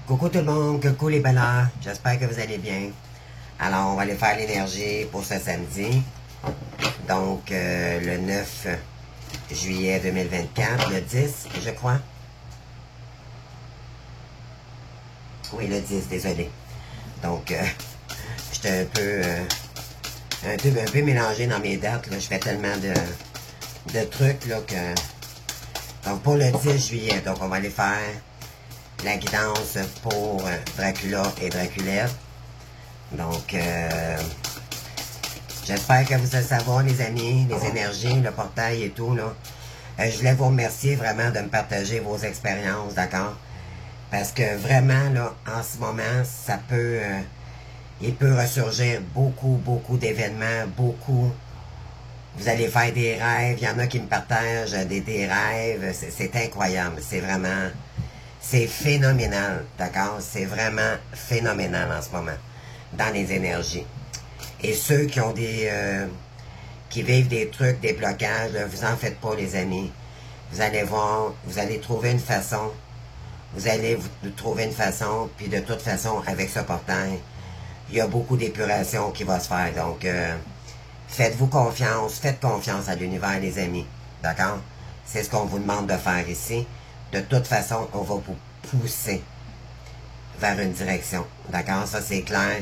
Coucou tout le monde, coucou les bellars, j'espère que vous allez bien. Alors, on va aller faire l'énergie pour ce samedi. Donc, le 9 juillet 2024, le 10, je crois. Oui, le 10, désolé. Donc, j'étais un peu mélangé dans mes dates, là. Je fais tellement de trucs, là, que... Donc, pour le 10 juillet, donc, on va aller faire la guidance pour Dracula et Draculette. Donc, j'espère que vous allez savoir, les amis, les énergies, le portail et tout, là. Je voulais vous remercier vraiment de me partager vos expériences, d'accord? Parce que vraiment, là, en ce moment, ça peut... il peut ressurgir beaucoup d'événements, beaucoup. Vous allez faire des rêves, il y en a qui me partagent des rêves, c'est incroyable, c'est vraiment... C'est phénoménal, d'accord? C'est vraiment phénoménal en ce moment, dans les énergies. Et ceux qui ont qui vivent des trucs, des blocages, vous en faites pas, les amis. Vous allez voir, vous allez trouver une façon. Vous allez vous trouver une façon, puis de toute façon, avec ce portail, il y a beaucoup d'épuration qui va se faire. Donc, faites-vous confiance, faites confiance à l'univers, les amis. D'accord? C'est ce qu'on vous demande de faire ici. De toute façon, on va vous pousser vers une direction. D'accord? Ça, c'est clair.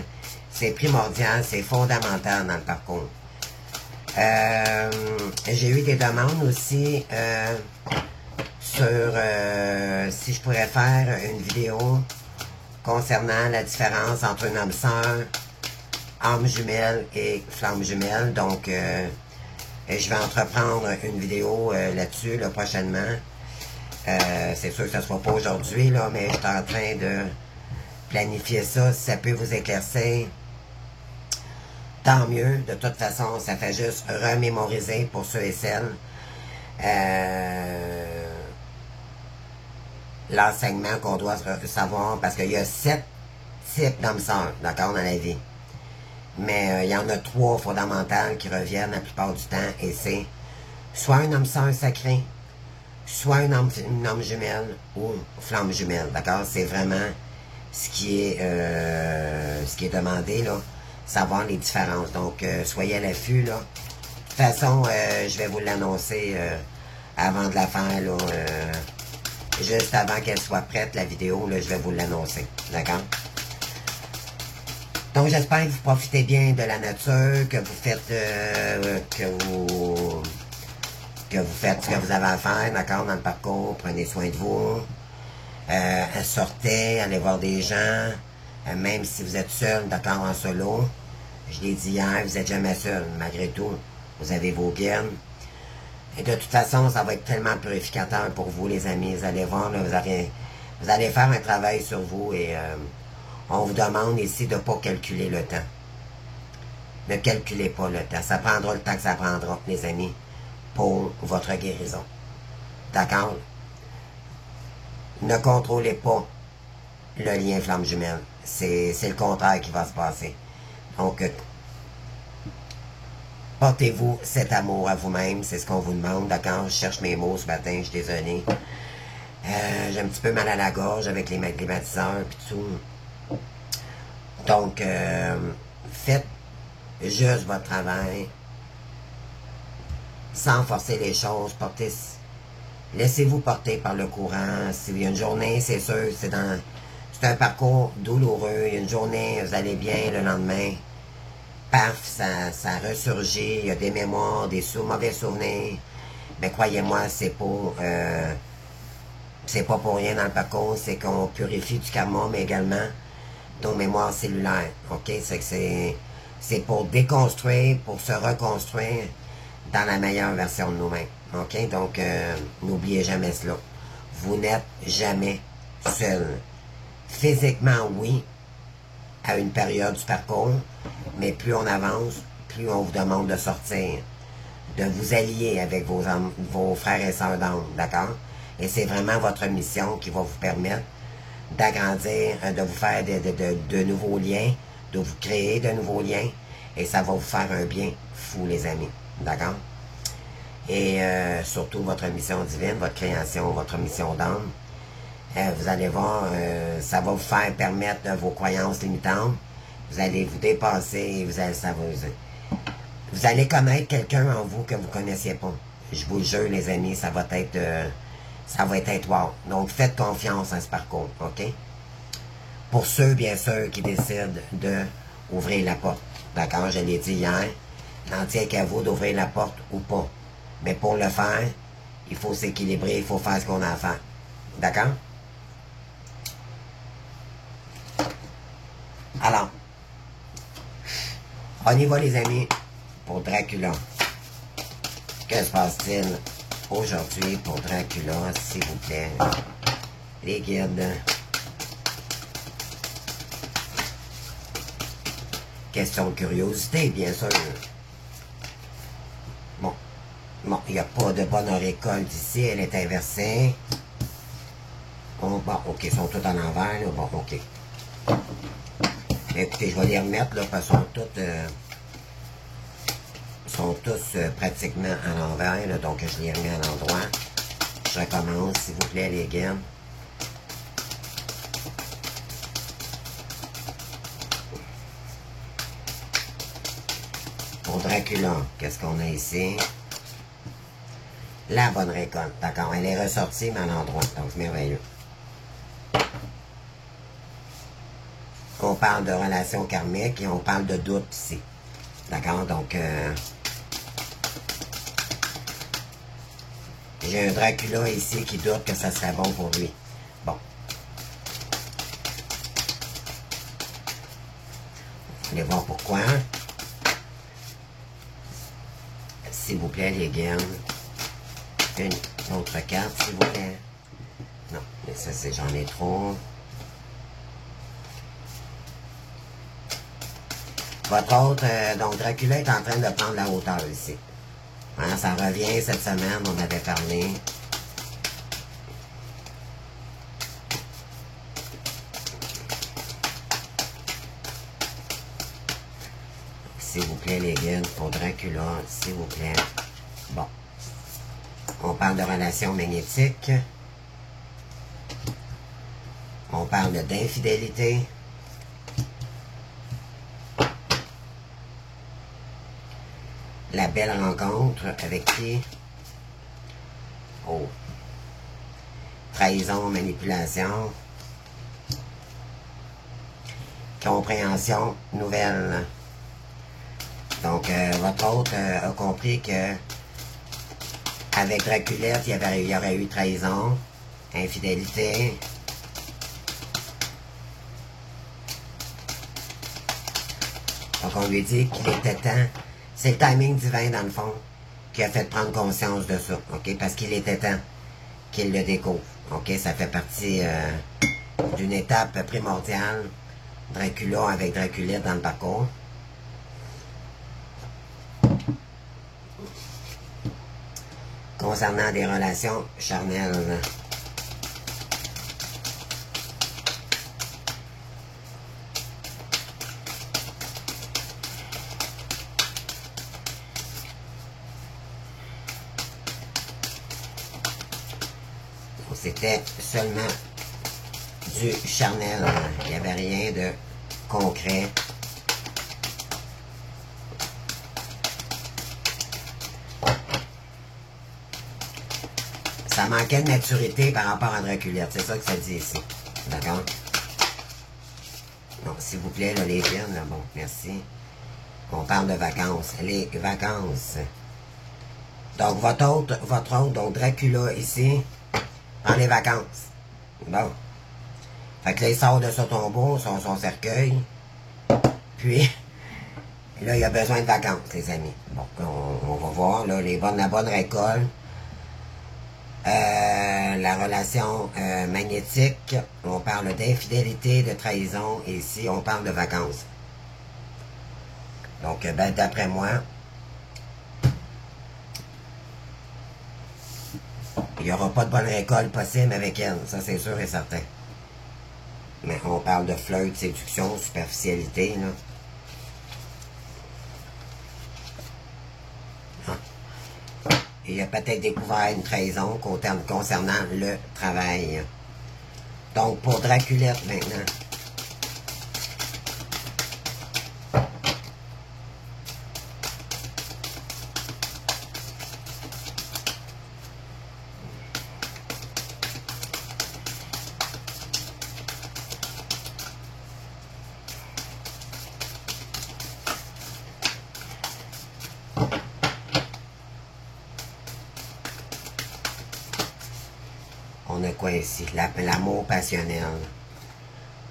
C'est primordial, c'est fondamental dans le parcours. J'ai eu des demandes aussi sur si je pourrais faire une vidéo concernant la différence entre une âme sœur, âme jumelle et flamme jumelle. Donc, je vais entreprendre une vidéo là-dessus là, prochainement. C'est sûr que ça ne sera pas aujourd'hui, là, mais je suis en train de planifier ça. Si ça peut vous éclaircir, tant mieux. De toute façon, ça fait juste remémoriser pour ceux et celles l'enseignement qu'on doit savoir, parce qu'il y a 7 types d'âmes sœurs, d'accord, dans la vie. Mais il y en a 3 fondamentales qui reviennent la plupart du temps, et c'est soit une âme sœur sacrée, soit une âme jumelle ou flamme jumelle, d'accord? C'est vraiment ce qui est demandé, là, savoir les différences. Donc, soyez à l'affût, là. De toute façon, je vais vous l'annoncer avant de la faire, là, juste avant qu'elle soit prête, la vidéo, là, je vais vous l'annoncer, d'accord? Donc, j'espère que vous profitez bien de la nature, que vous faites, que vous faites ce que vous avez à faire, d'accord, dans le parcours, prenez soin de vous, sortez, allez voir des gens, même si vous êtes seul, d'accord, en solo, je l'ai dit hier, vous n'êtes jamais seul, malgré tout, vous avez vos guides, et de toute façon, ça va être tellement purificateur pour vous, les amis, vous allez voir, là, vous allez faire un travail sur vous, et on vous demande ici de ne pas calculer le temps. Ne calculez pas le temps, ça prendra le temps que ça prendra, les amis, pour votre guérison. D'accord? Ne contrôlez pas le lien flamme jumelle. C'est le contraire qui va se passer. Donc, portez-vous cet amour à vous-même. C'est ce qu'on vous demande. D'accord? Je cherche mes mots ce matin. Je suis désolé. J'ai un petit peu mal à la gorge avec les climatiseurs et tout. Donc, faites juste votre travail. Sans forcer les choses, laissez-vous porter par le courant. S'il y a une journée, c'est sûr, c'est un parcours douloureux. Il y a une journée, vous allez bien, le lendemain, paf, ça ressurgit. Il y a des mémoires, des mauvais souvenirs. Mais croyez-moi, c'est pas pour rien dans le parcours, c'est qu'on purifie du karma, mais également nos mémoires cellulaires. OK? C'est pour déconstruire, pour se reconstruire dans la meilleure version de nous-mêmes. OK? Donc, n'oubliez jamais cela. Vous n'êtes jamais seul. Physiquement, oui, à une période du parcours, mais plus on avance, plus on vous demande de sortir, de vous allier avec vos frères et sœurs d'âme, d'accord? Et c'est vraiment votre mission qui va vous permettre d'agrandir, de vous faire de nouveaux liens, de vous créer de nouveaux liens, et ça va vous faire un bien fou, les amis. D'accord? Et surtout votre mission divine, votre création, votre mission d'âme, Vous allez voir, ça va vous faire permettre vos croyances limitantes. Vous allez vous dépasser et vous allez s'amuser. Vous allez connaître quelqu'un en vous que vous ne connaissiez pas. Je vous le jure, les amis, ça va être wow. Donc, faites confiance à ce parcours, OK? Pour ceux, bien sûr, qui décident d'ouvrir la porte. D'accord? Je l'ai dit hier. N'en tient qu'à vous d'ouvrir la porte ou pas. Mais pour le faire, il faut s'équilibrer, il faut faire ce qu'on a à faire. D'accord? Alors, on y va, les amis, pour Dracula. Que se passe-t-il aujourd'hui pour Dracula, s'il vous plaît? Les guides. Question de curiosité, bien sûr. Bon, il n'y a pas de bonne récolte ici, elle est inversée. Bon, ok, ils sont tous en envers, là. Bon, ok. Mais écoutez, je vais les remettre, là, parce qu'ils sont tous pratiquement à l'envers, là, donc je les remets à l'endroit. Je recommence, s'il vous plaît, les guides. Pour Dracula, qu'est-ce qu'on a ici? La bonne récolte. D'accord, elle est ressortie, mais à l'endroit. Donc, c'est merveilleux. On parle de relations karmiques et on parle de doute ici. D'accord, donc... j'ai un Dracula ici qui doute que ça serait bon pour lui. Bon. Allez voir pourquoi. S'il vous plaît, les guides. Une autre carte, s'il vous plaît. Non, mais ça, c'est j'en ai trop. Votre autre, donc Dracula est en train de prendre la hauteur ici. Hein, ça revient cette semaine, on avait parlé. S'il vous plaît, les guides, pour Dracula, s'il vous plaît. Bon. On parle de relations magnétiques. On parle d'infidélité. La belle rencontre avec qui? Oh. Trahison, manipulation. Compréhension nouvelle. Donc, votre hôte a compris que avec Draculette, il y aurait eu trahison, infidélité. Donc, on lui dit qu'il était temps. C'est le timing divin, dans le fond, qui a fait prendre conscience de ça, OK? Parce qu'il était temps qu'il le découvre, OK? Ça fait partie d'une étape primordiale. Dracula avec Draculette dans le parcours. Concernant des relations charnelles. C'était seulement du charnel. Il n'y avait rien de concret. Ça manquait de maturité par rapport à Draculette. C'est ça que ça dit ici. D'accord? Donc, s'il vous plaît, là, les jeunes, là, bon, merci. On parle de vacances. Les vacances. Donc, votre autre, donc Dracula ici, prend les vacances. Bon. Fait que là, il sort de son tombeau, son cercueil. Puis, là, il a besoin de vacances, les amis. Bon, on va voir, là, la bonne récolte. La relation magnétique, on parle d'infidélité, de trahison, et ici, on parle de vacances. Donc, ben, d'après moi, il n'y aura pas de bonne récolte possible avec elle, ça c'est sûr et certain. Mais on parle de flirt, séduction, superficialité, là. Il a peut-être découvert une trahison concernant le travail. Donc, pour Draculette maintenant. On a quoi ici? L'amour passionnel.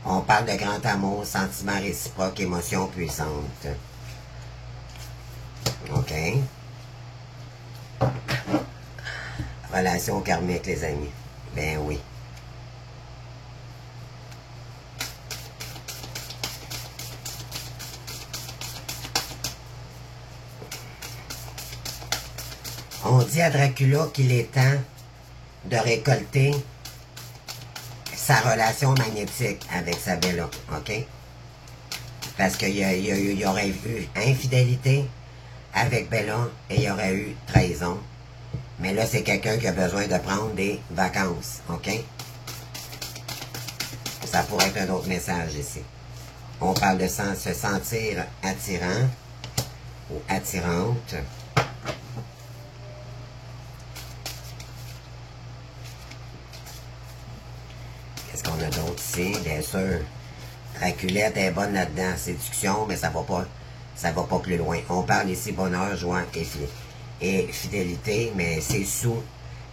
On parle de grand amour, sentiment réciproque, émotion puissante. OK. Relation karmique, les amis. Ben oui. On dit à Dracula qu'il est temps de récolter sa relation magnétique avec sa Bella, OK? Parce qu'il y aurait eu infidélité avec Bella et il y aurait eu trahison. Mais là, c'est quelqu'un qui a besoin de prendre des vacances, OK? Ça pourrait être un autre message ici. On parle de se sentir attirant ou attirante. Qu'est-ce qu'on a d'autre ici? Bien sûr, Draculette est bonne là-dedans. Séduction, mais ça va pas plus loin. On parle ici bonheur, joie et fidélité, mais c'est sous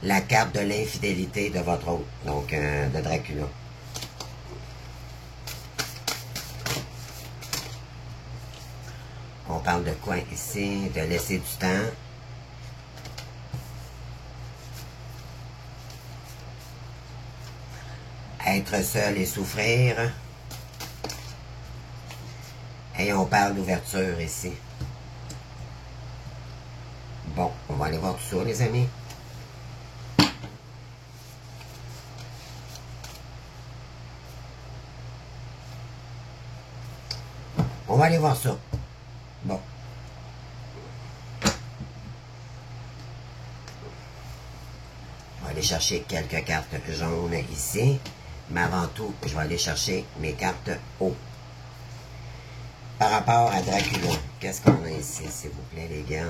la carte de l'infidélité de votre hôte, donc de Dracula. On parle de quoi ici? De laisser du temps. Être seul et souffrir. Et on parle d'ouverture ici. Bon, on va aller voir tout ça, les amis. On va aller voir ça. Bon. On va aller chercher quelques cartes jaunes ici. Mais avant tout, je vais aller chercher mes cartes haut. Par rapport à Dracula, qu'est-ce qu'on a ici, s'il vous plaît, les gars?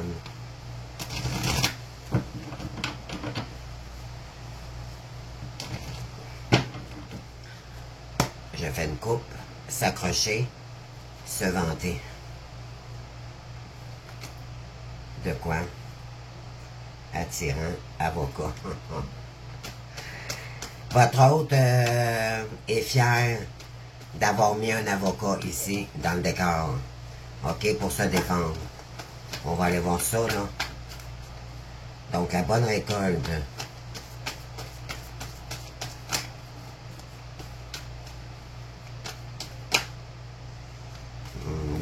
Je fais une coupe, s'accrocher, se vanter. De quoi? Attirant, avocat. Votre hôte est fier d'avoir mis un avocat ici, dans le décor. OK, pour se défendre. On va aller voir ça, là. Donc, la bonne récolte.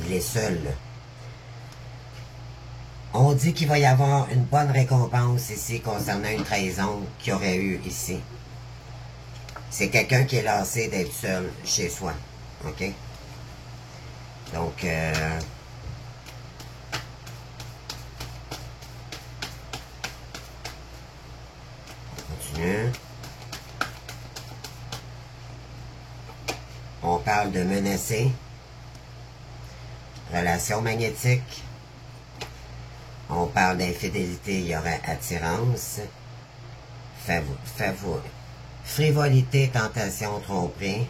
Il est seul, là. On dit qu'il va y avoir une bonne récompense ici concernant une trahison qu'il y aurait eu ici. C'est quelqu'un qui est lassé d'être seul chez soi. OK? Donc, on continue. On parle de menacer. Relation magnétique. On parle d'infidélité, il y aurait attirance. Frivolité, tentation, tromperie.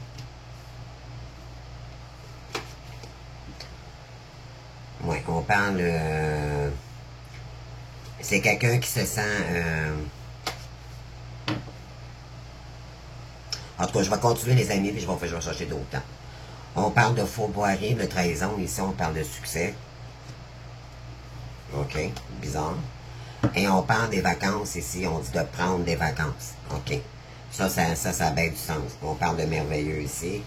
Oui, on parle... c'est quelqu'un qui se sent... En tout cas, je vais continuer, les amis, puis je vais chercher d'autres temps. On parle de fourboirie, de trahison. Ici, on parle de succès. OK, bizarre. Et on parle des vacances ici, on dit de prendre des vacances. OK. Ça a bien du sens. On parle de merveilleux ici.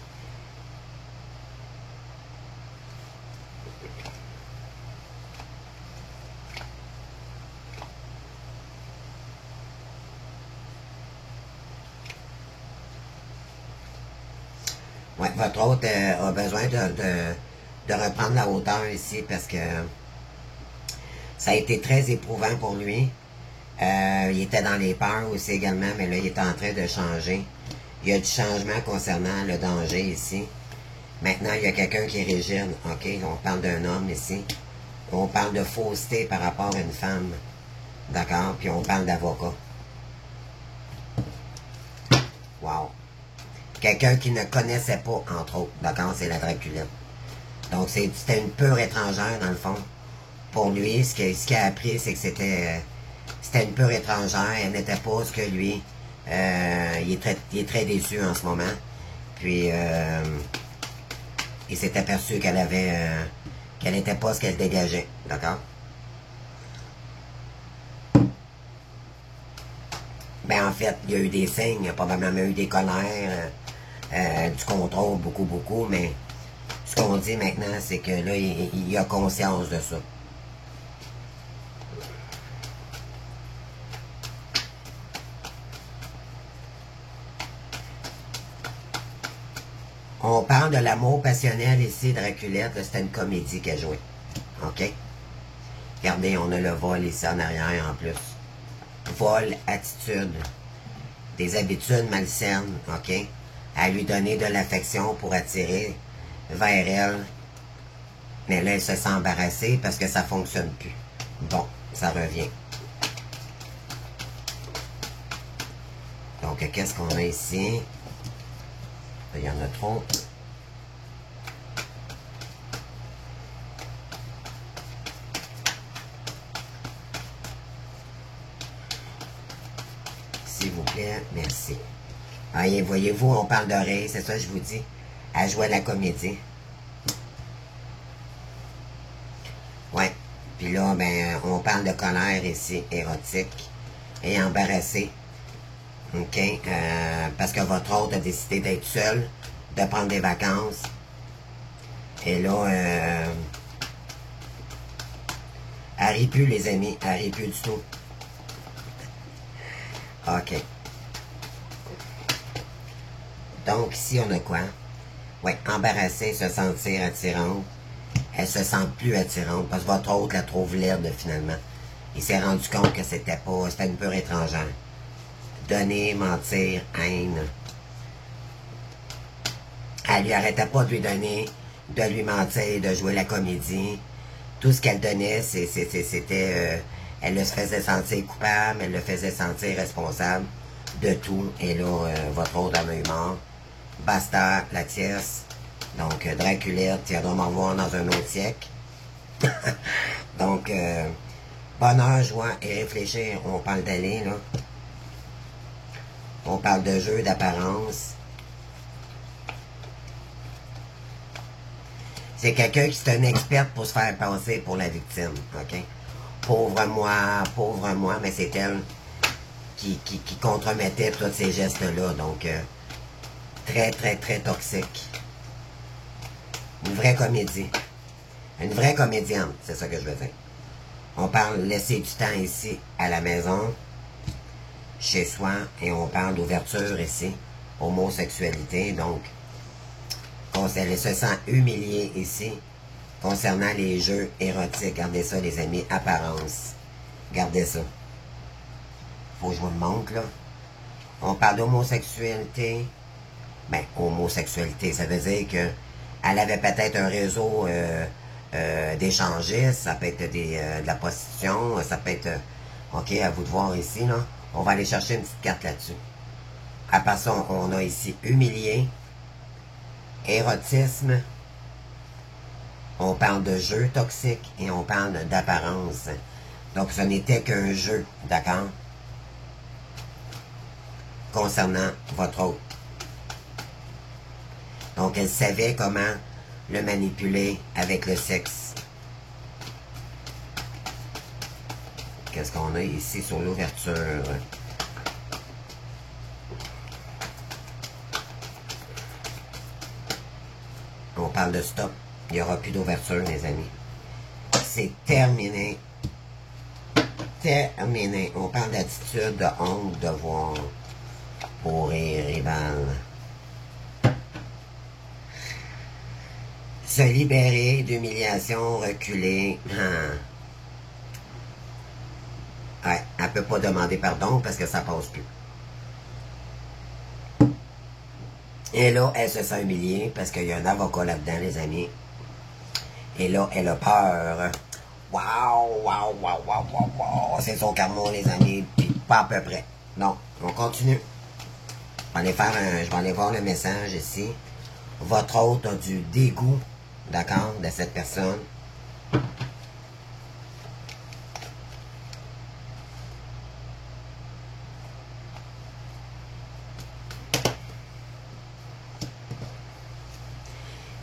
Ouais, votre hôte a besoin de reprendre la hauteur ici parce que ça a été très éprouvant pour lui. Il était dans les peurs aussi également, mais là, il est en train de changer. Il y a du changement concernant le danger ici. Maintenant, il y a quelqu'un qui est rigide. OK? On parle d'un homme ici. On parle de fausseté par rapport à une femme. D'accord? Puis on parle d'avocat. Wow. Quelqu'un qui ne connaissait pas, entre autres. D'accord? C'est la Draculette. Donc, c'était une pure étrangère, dans le fond. Pour lui, ce qu'il a appris, c'est que c'était une pure étrangère. Elle n'était pas ce que lui. Il est très déçu en ce moment. Puis, il s'est aperçu qu'elle n'était pas ce qu'elle dégageait. D'accord? Ben, en fait, il y a eu des signes. Il y a probablement eu des colères, du contrôle, beaucoup, mais ce qu'on dit maintenant, c'est que là, il a conscience de ça. On parle de l'amour passionnel ici, Draculette. C'était une comédie qu'elle jouait. OK? Regardez, on a le vol ici en arrière en plus. Vol, attitude. Des habitudes malsaines. OK? À lui donner de l'affection pour attirer vers elle. Mais là, elle se sent embarrassée parce que ça ne fonctionne plus. Bon, ça revient. Donc, qu'est-ce qu'on a ici? Il y en a trop. S'il vous plaît, merci. Voyez-vous, on parle d'oreilles, c'est ça que je vous dis. Elle jouait la comédie. Ouais. Puis là, ben, on parle de colère ici, érotique et embarrassée. OK? Parce que votre hôte a décidé d'être seul, de prendre des vacances. Et là, elle rit plus, les amis. Elle rit plus du tout. OK. Donc, ici, on a quoi? Ouais, embarrassée, se sentir attirante. Elle se sent plus attirante parce que votre hôte la trouve laide, finalement. Il s'est rendu compte que c'était une pure étrangère. Donner, mentir, haine. Elle lui arrêtait pas de lui donner, de lui mentir, de jouer la comédie. Tout ce qu'elle donnait, c'était... elle le faisait sentir coupable, elle le faisait sentir responsable de tout. Et là, votre autre en a eu mort. Basta, la tierce. Donc, Draculette, tu vas me revoir dans un autre siècle. Donc, bonheur, joie et réfléchir. On parle d'aller, là. On parle de jeu, d'apparence. C'est quelqu'un qui est un expert pour se faire passer pour la victime, OK? Pauvre moi, mais c'est elle qui contremettait tous ces gestes-là. Donc, très, très, très toxique. Une vraie comédie. Une vraie comédienne, c'est ça que je veux dire. On parle laisser du temps ici, à la maison, chez soi, et on parle d'ouverture ici, homosexualité, donc, elle se sent humiliée ici, concernant les jeux érotiques. Gardez ça, les amis, apparence. Gardez ça. Faut que je vous le montre, là. On parle d'homosexualité. Ben, homosexualité, ça veut dire que elle avait peut-être un réseau d'échangistes, ça peut être de la prostitution, ça peut être... OK, à vous de voir ici, là. On va aller chercher une petite carte là-dessus. À part ça, on a ici humilié, érotisme, on parle de jeu toxique et on parle d'apparence. Donc, ce n'était qu'un jeu, d'accord? Concernant votre hôte. Donc, elle savait comment le manipuler avec le sexe. Qu'est-ce qu'on a ici sur l'ouverture? On parle de stop. Il n'y aura plus d'ouverture, les amis. C'est terminé. Terminé. On parle d'attitude, de honte, de voir pourrir, rival. Se libérer d'humiliation, reculer. Ouais, elle ne peut pas demander pardon parce que ça passe plus. Et là, elle se sent humiliée parce qu'il y a un avocat là-dedans, les amis. Et là, elle a peur. Waouh, waouh, waouh, waouh, waouh, waouh. C'est son karma, les amis. Puis pas à peu près. Non, on continue. Je vais aller voir le message ici. Votre hôte a du dégoût, d'accord, de cette personne.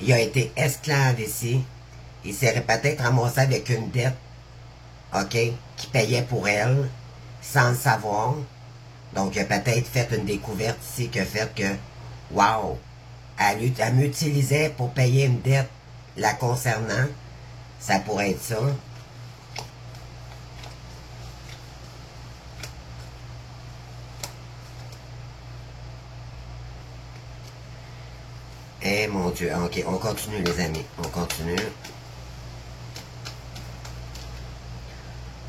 Il a été esclave ici. Il s'est peut-être ramassé avec une dette, OK, qui payait pour elle, sans le savoir. Donc, il a peut-être fait une découverte ici qui a fait que, wow, elle m'utilisait pour payer une dette la concernant. Ça pourrait être ça. Eh mon Dieu, ok, on continue les amis, on continue.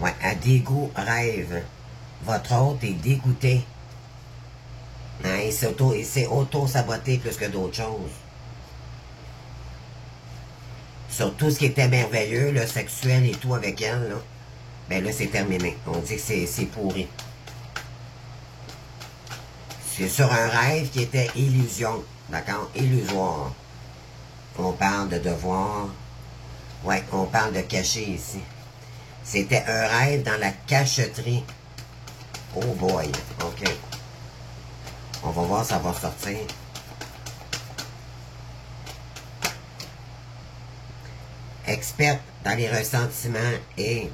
Ouais, à dégoût, rêve. Votre hôte est dégoûté. Hein, il s'est auto-saboté plus que d'autres choses. Sur tout ce qui était merveilleux, le sexuel et tout avec elle, là, ben là, c'est terminé. On dit que c'est pourri. C'est sur un rêve qui était illusion. D'accord? Illusoire. On parle de devoir. Ouais, on parle de cacher ici. C'était un rêve dans la cacheterie. Oh boy. OK. On va voir, ça va sortir. Experte dans les ressentiments et...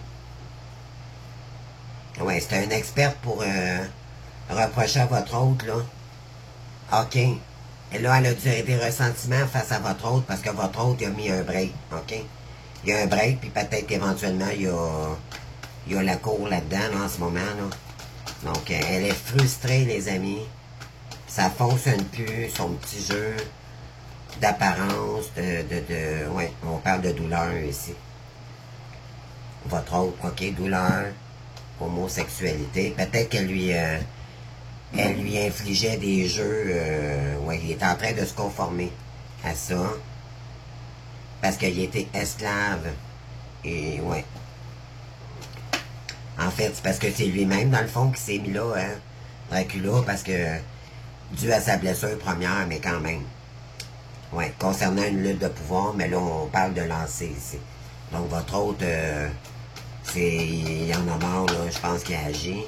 Ouais, c'était un expert pour reprocher à votre hôte, là. OK. Et là, elle a des ressentiments face à votre hôte parce que votre hôte a mis un break. OK? Il y a un break, puis peut-être qu'éventuellement, il y a la cour là-dedans, là, en ce moment, là. Donc, elle est frustrée, les amis. Ça fonctionne plus, son petit jeu d'apparence, ouais, on parle de douleur ici. Votre hôte, OK, douleur, homosexualité. Peut-être qu'elle lui infligeait des jeux, ouais, il est en train de se conformer à ça. Parce qu'il était esclave. Et, ouais. En fait, c'est parce que c'est lui-même, dans le fond, qui s'est mis là, hein, Dracula, parce que, dû à sa blessure première, mais quand même. Ouais, concernant une lutte de pouvoir, mais là, on parle de lancer ici. Donc, votre hôte, il en a marre, là, je pense qu'il a agi.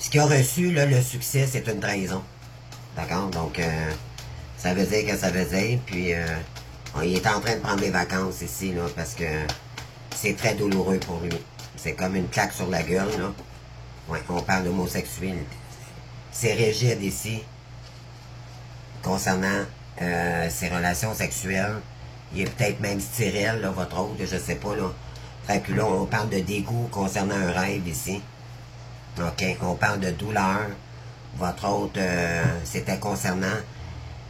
Ce qu'il a reçu, là, le succès, c'est une trahison. D'accord? Donc, ça veut dire que ça veut dire. Puis, il est en train de prendre des vacances ici, là, parce que c'est très douloureux pour lui. C'est comme une claque sur la gueule, là. Ouais, on parle d'homosexualité. C'est rigide ici, concernant ses relations sexuelles. Il est peut-être même stérile, là, votre hôte, je sais pas, là. Dracula, on parle de dégoût concernant un rêve ici. OK, on parle de douleur. Votre hôte, c'était concernant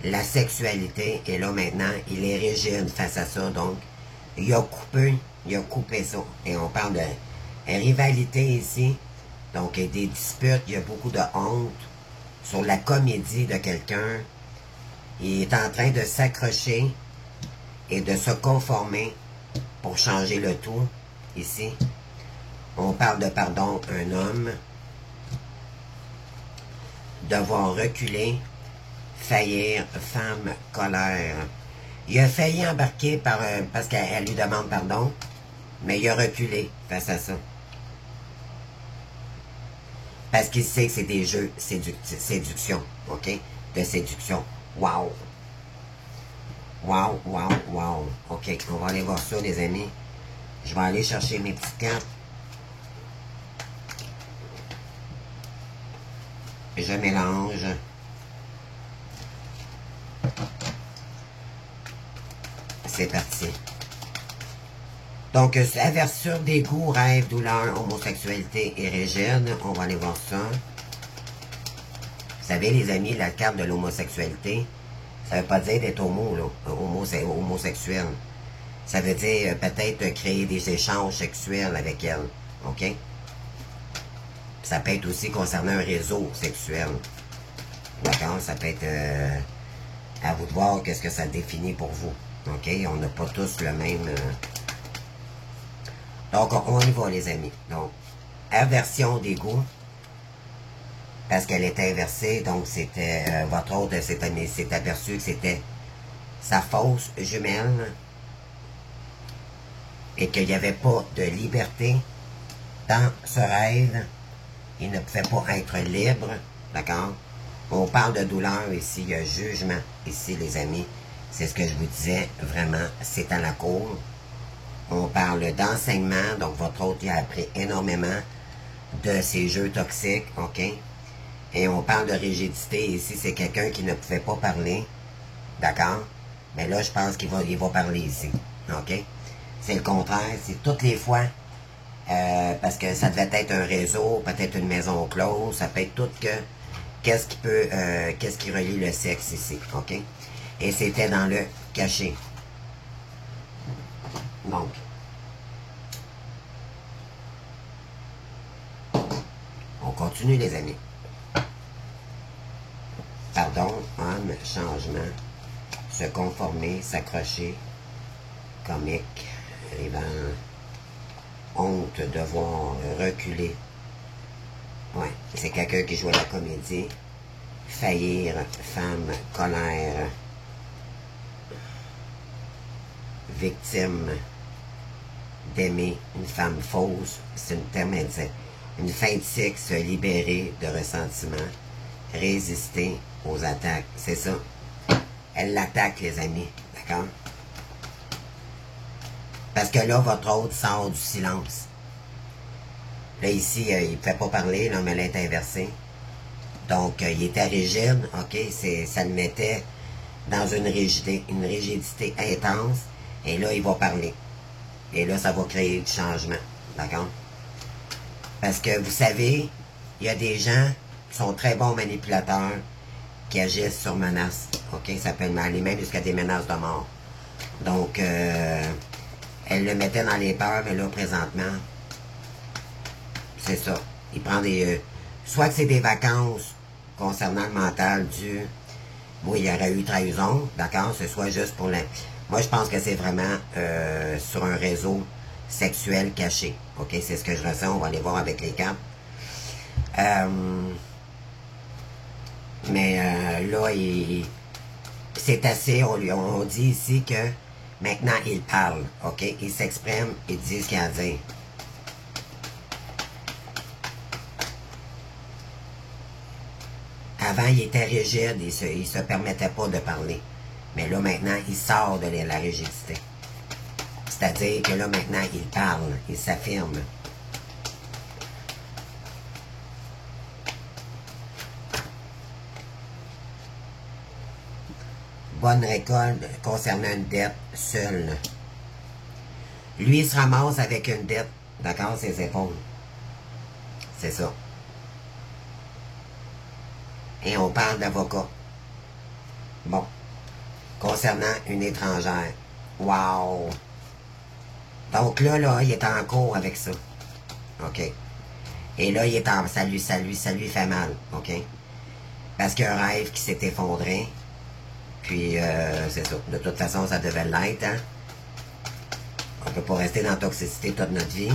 la sexualité. Et là, maintenant, il est rigide face à ça. Donc, il a coupé ça. Et on parle de rivalité ici. Donc, des disputes, il y a beaucoup de honte sur la comédie de quelqu'un. Il est en train de s'accrocher et de se conformer pour changer le tout, ici. On parle de, pardon, un homme. Devoir reculer, faillir, femme, colère. Il a failli embarquer parce qu'elle lui demande pardon, mais il a reculé face à ça. Parce qu'il sait que c'est des jeux séduction, OK? De séduction. Wow! Wow, wow, wow. OK, on va aller voir ça, les amis. Je vais aller chercher mes petites cartes. Je mélange. C'est parti. Donc, aversion, dégoût, rêve, douleur, homosexualité et rigide. On va aller voir ça. Vous savez, les amis, la carte de l'homosexualité, ça veut pas dire d'être homo, là. Homosexuel. Ça veut dire peut-être créer des échanges sexuels avec elle. OK? Ça peut être aussi concernant un réseau sexuel. D'accord? Ça peut être à vous de voir qu'est-ce que ça définit pour vous. OK? On n'a pas tous le même... Donc, on y va, les amis. Donc, aversion des goûts. Parce qu'elle était inversée. Donc, c'était... votre hôte s'est aperçu que c'était sa fausse jumelle. Et qu'il n'y avait pas de liberté dans ce rêve. Il ne pouvait pas être libre. D'accord? On parle de douleur ici. Il y a jugement ici, les amis. C'est ce que je vous disais. Vraiment, c'est à la cour. On parle d'enseignement, donc votre hôte a appris énormément de ces jeux toxiques, OK? Et on parle de rigidité, ici c'est quelqu'un qui ne pouvait pas parler, d'accord? Mais là je pense qu'il va parler ici, OK? C'est le contraire, c'est toutes les fois, parce que ça devait être un réseau, peut-être une maison close, ça peut être tout que, qu'est-ce qui relie le sexe ici, OK? Et c'était dans le caché. Donc, on continue les amis. Pardon, homme, changement, se conformer, s'accrocher, comique, rivant, honte, devoir, reculer. Ouais, c'est quelqu'un qui joue à la comédie. Faillir, femme, colère, victime, d'aimer, une femme fausse, c'est une terme indice. Une fin de cycle, se libérer de ressentiment, résister aux attaques. C'est ça. Elle l'attaque, les amis. D'accord? Parce que là, votre hôte sort du silence. Là, ici, il ne pouvait pas parler, là, mais elle est inversée. Donc, il était rigide, OK? Ça le mettait dans une rigidité intense. Et là, il va parler. Et là, ça va créer du changement. D'accord? Parce que, vous savez, il y a des gens qui sont très bons manipulateurs qui agissent sur menaces. OK? Ça peut aller même jusqu'à des menaces de mort. Donc, elle le mettait dans les peurs, mais là, présentement, c'est ça. Il prend des... soit que c'est des vacances concernant le mental du... Oui, il y aurait eu trahison, d'accord? Ce soit juste pour la... Moi, je pense que c'est vraiment sur un réseau sexuel caché. OK? C'est ce que je ressens. On va aller voir avec les cartes. Mais là, c'est assez. On dit ici que maintenant, il parle. OK? Il s'exprime. Il dit ce qu'il a à dire. Avant, il était rigide. Il se permettait pas de parler. Mais là, maintenant, il sort de la rigidité. C'est-à-dire que là, maintenant, il parle. Il s'affirme. Bonne récolte concernant une dette seule. Lui, il se ramasse avec une dette, d'accord, ses épaules. C'est ça. Et on parle d'avocat. Bon. Concernant une étrangère. Wow! Donc là, il est en cours avec ça. OK? Et là, il est en... ça lui fait mal. OK? Parce qu'il y a un rêve qui s'est effondré. Puis, c'est ça. De toute façon, ça devait l'être, hein? On peut pas rester dans la toxicité toute notre vie.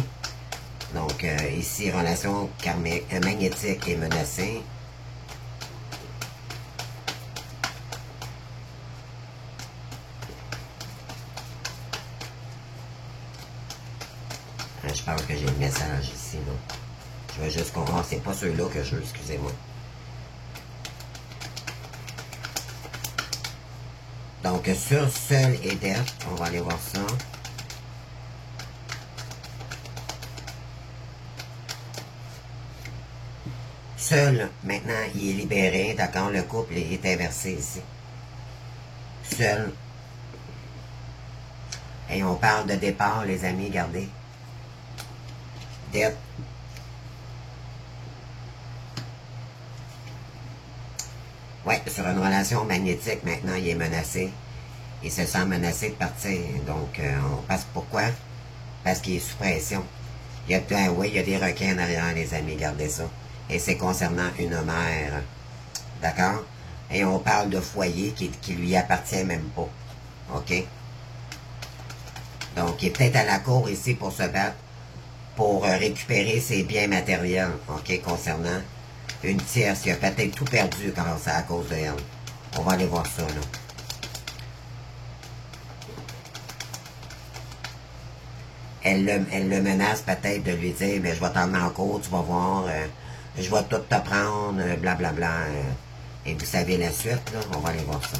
Donc, ici, relation karmique, magnétique est menacée. Je pense que j'ai le message ici, non? Je vais juste comprendre. C'est pas ceux-là que je veux, excusez-moi. Donc, sur seul et dette, on va aller voir ça. Seul, maintenant, il est libéré, d'accord? Le couple est inversé ici. Seul. Et on parle de départ, les amis, regardez. Dette. Ouais, sur une relation magnétique, maintenant, il est menacé. Il se sent menacé de partir. Donc, on passe pourquoi? Parce qu'il est sous pression. Oui, il y a des requins en arrière, les amis, gardez ça. Et c'est concernant une mère. D'accord? Et on parle de foyer qui lui appartient même pas. OK? Donc, il est peut-être à la cour ici pour se battre, pour récupérer ses biens matériels, OK, concernant une tierce qui a peut-être tout perdu quand c'est à cause de elle. On va aller voir ça, là. Elle le menace peut-être de lui dire, mais je vais t'emmener en cours, tu vas voir, je vais tout te prendre, blablabla. Et vous savez la suite, là, on va aller voir ça.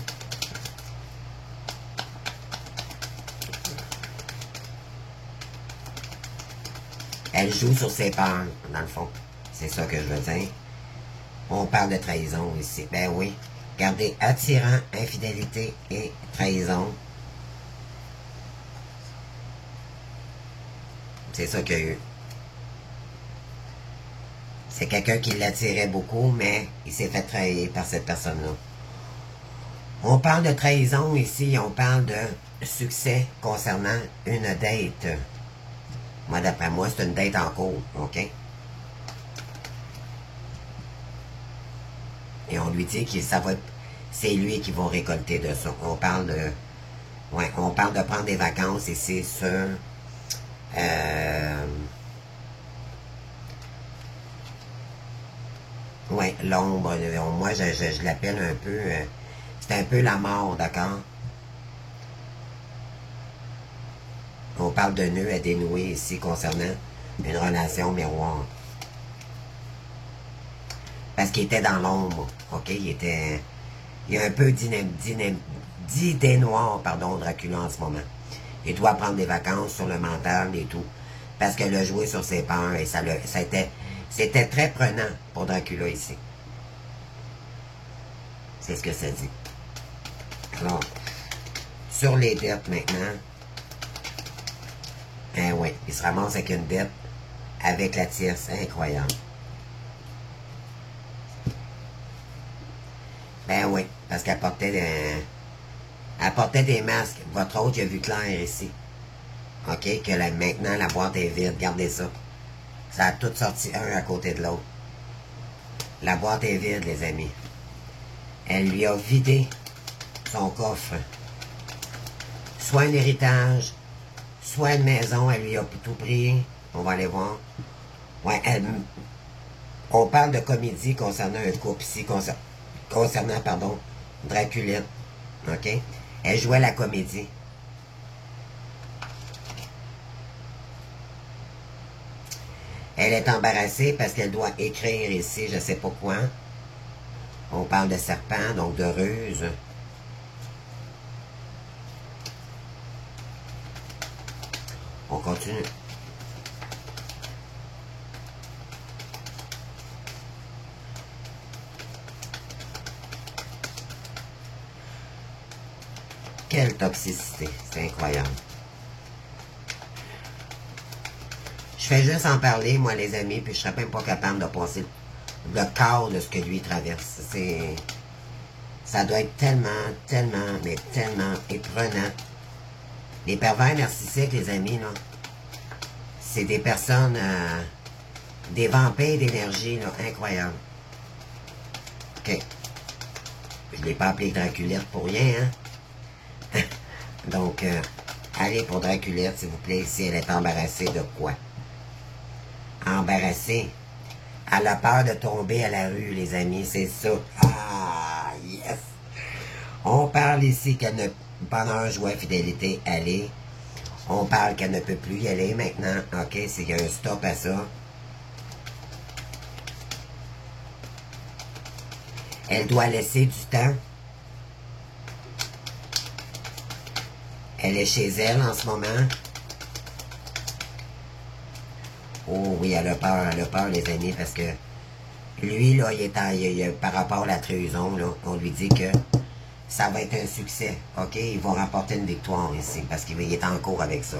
Elle joue sur ses peurs, dans le fond. C'est ça que je veux dire. On parle de trahison ici. Ben oui. Regardez, attirant, infidélité et trahison. C'est ça qu'il y a eu. C'est quelqu'un qui l'attirait beaucoup, mais il s'est fait trahir par cette personne-là. On parle de trahison ici, on parle de succès concernant une date. Moi, d'après moi, c'est une date en cours, OK? Et on lui dit que c'est lui qui va récolter de ça. On parle de... Ouais, on parle de prendre des vacances ici sur... ouais, l'ombre. Moi, je l'appelle un peu... c'est un peu la mort, d'accord? On parle de nœuds à dénouer ici concernant une relation miroir. Parce qu'il était dans l'ombre, ok? Il y a un peu d'idée noire, pardon, Dracula en ce moment. Il doit prendre des vacances sur le mental et tout. Parce qu'elle a joué sur ses peurs et c'était très prenant pour Dracula ici. C'est ce que ça dit. Alors, sur les dettes maintenant, eh oui, il se ramasse avec une dette avec la tierce, incroyable. Ben oui, parce qu'elle portait des masques. Votre autre, il a vu clair ici. OK, que maintenant, la boîte est vide. Regardez ça. Ça a tout sorti un à côté de l'autre. La boîte est vide, les amis. Elle lui a vidé son coffre. Soit un héritage, soit une maison, elle lui a tout pris. On va aller voir. Ouais, on parle de comédie concernant un couple ici, concernant, pardon, Draculite. OK? Elle jouait la comédie. Elle est embarrassée parce qu'elle doit écrire ici, je sais pas quoi. On parle de serpent, donc de ruse. On continue. Quelle toxicité, c'est incroyable. Je fais juste en parler, moi, les amis, puis je serais même pas capable de passer le corps de ce que lui traverse. Ça doit être tellement, mais tellement éprenant. Les pervers narcissiques, les amis, là, c'est des personnes, des vampires d'énergie, là, incroyables. OK. Je ne l'ai pas appelé Draculette pour rien, hein? Donc, allez pour Draculette, s'il vous plaît, si elle est embarrassée de quoi? Embarrassée. Elle a peur de tomber à la rue, les amis, c'est ça. Ah, yes! On parle ici qu'elle ne, pendant un jouet fidélité, aller. On parle qu'elle ne peut plus y aller maintenant. OK, c'est qu'il y a un stop à ça. Elle doit laisser du temps. Elle est chez elle en ce moment. Oh oui, elle a peur, les amis, parce que lui, là, par rapport à la trahison, là, on lui dit que ça va être un succès, OK? Ils vont remporter une victoire ici, parce qu'il est en cours avec ça.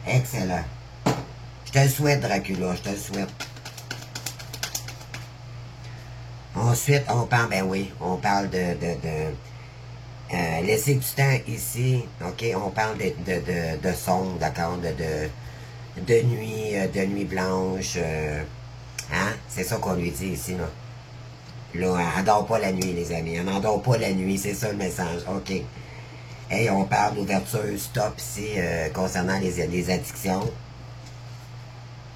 Excellent. Je te le souhaite, Dracula, je te le souhaite. Ensuite, on parle, ben oui, on parle laisser du temps ici, ok, on parle de son, d'accord, de nuit blanche, hein, c'est ça qu'on lui dit ici, là. Là, elle dort pas la nuit, les amis, elle n'endort pas la nuit, c'est ça le message, ok. Et on parle d'ouverture stop ici, concernant les addictions.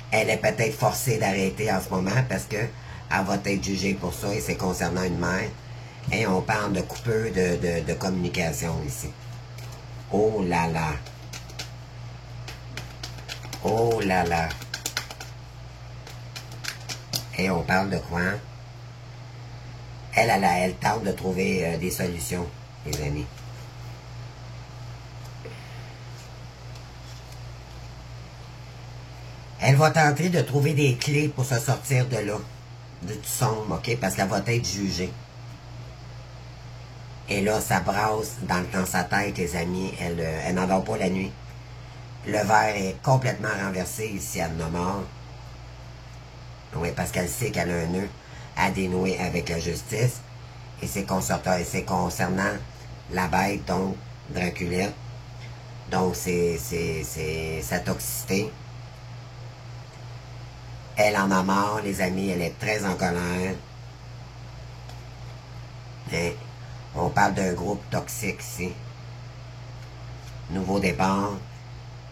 Elle est peut-être forcée d'arrêter en ce moment parce que elle va être jugée pour ça et c'est concernant une mère. Et on parle de coupure de communication ici. Oh là là. Oh là là. Et on parle de quoi? Elle tente de trouver des solutions, les amis. Elle va tenter de trouver des clés pour se sortir de là, du sombre, ok? Parce qu'elle va être jugée. Et là, ça brasse dans sa tête, les amis. Elle n'endort pas la nuit. Le verre est complètement renversé ici à Nomar. Oui, parce qu'elle sait qu'elle a un nœud à dénouer avec la justice. Et c'est concernant la bête, donc Dracula. Donc, c'est sa toxicité. Elle en a marre, les amis. Elle est très en colère. Et on parle d'un groupe toxique ici. Nouveau départ.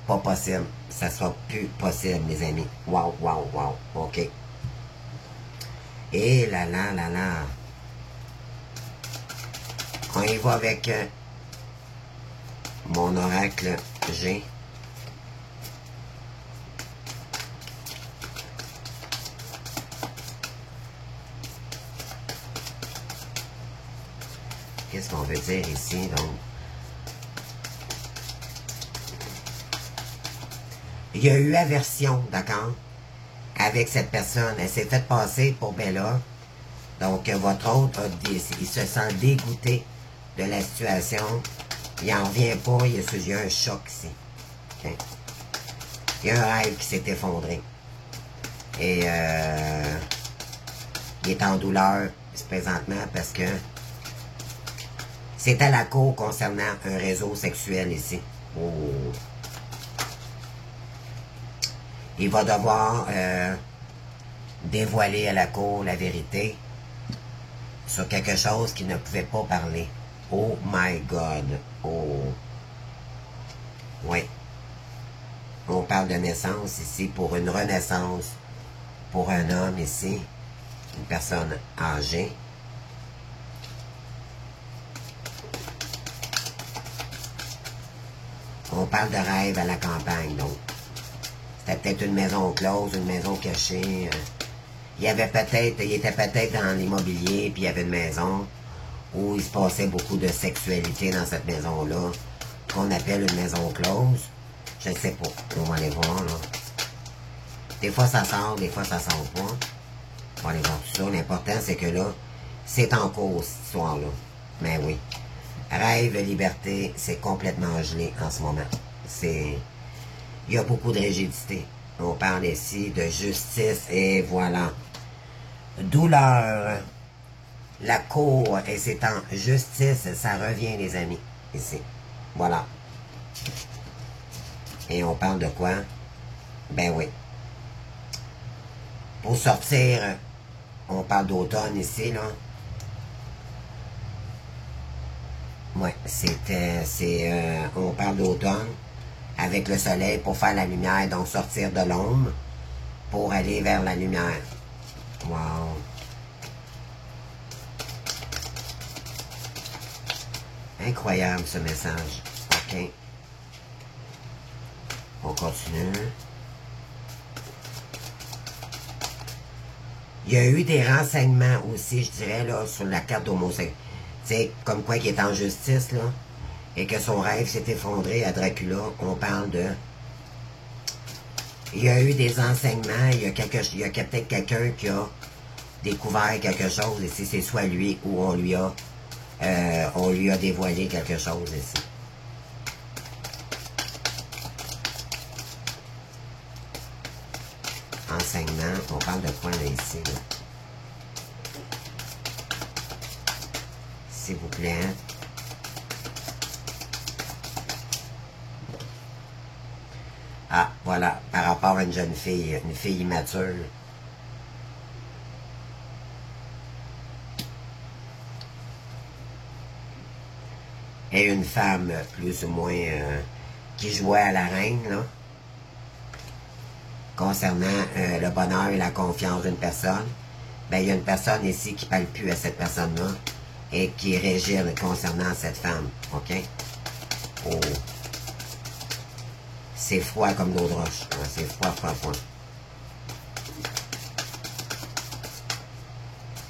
Pas possible. Ça sera plus possible, les amis. Wow, wow, wow. OK. Et là, là, là, là. On y va avec mon oracle G. Qu'est-ce qu'on veut dire ici, donc? Il y a eu aversion, d'accord? Avec cette personne. Elle s'est fait passer pour Bella. Donc, votre autre, il se sent dégoûté de la situation. Il n'en revient pas. Il y a un choc ici. Okay? Il y a un rêve qui s'est effondré. Et il est en douleur présentement parce que c'est à la cour concernant un réseau sexuel ici. Oh. Il va devoir dévoiler à la cour la vérité sur quelque chose qu'il ne pouvait pas parler. Oh my God. Oh. Oui. On parle de naissance ici pour une renaissance pour un homme ici. Une personne âgée. On parle de rêve à la campagne, donc. C'était peut-être une maison close, une maison cachée. Il était peut-être dans l'immobilier, puis il y avait une maison où il se passait beaucoup de sexualité dans cette maison-là, qu'on appelle une maison close. Je ne sais pas. On va aller voir, là. Des fois, ça sort, des fois, ça sort pas. On va aller voir tout ça. L'important, c'est que là, c'est en cours, cette histoire-là. Mais oui. Rêve, liberté, c'est complètement gelé en ce moment. Il y a beaucoup de rigidité. On parle ici de justice et voilà. Douleur. La cour, et c'est en justice, ça revient, les amis. Ici. Voilà. Et on parle de quoi? Ben oui. Pour sortir, on parle d'automne ici, là. Ouais, on parle d'automne avec le soleil pour faire la lumière, donc sortir de l'ombre pour aller vers la lumière. Wow. Incroyable ce message. OK. On continue. Il y a eu des renseignements aussi, je dirais, là, sur la carte d'homosexualité. C'est comme quoi il est en justice, là, et que son rêve s'est effondré à Dracula. On parle de... Il y a eu des enseignements, il y a peut-être quelqu'un qui a découvert quelque chose, ici, c'est soit lui ou on lui a dévoilé quelque chose ici. Enseignement, on parle de quoi là ici, là? s'il vous plaît. Ah, voilà, par rapport à une jeune fille, une fille immature. Et une femme, plus ou moins, qui jouait à la reine, là. Concernant le bonheur et la confiance d'une personne, ben, il y a une personne ici qui ne parle plus à cette personne-là et qui régit concernant cette femme, ok? Oh. C'est froid comme l'eau de roche, hein? C'est froid, froid, froid.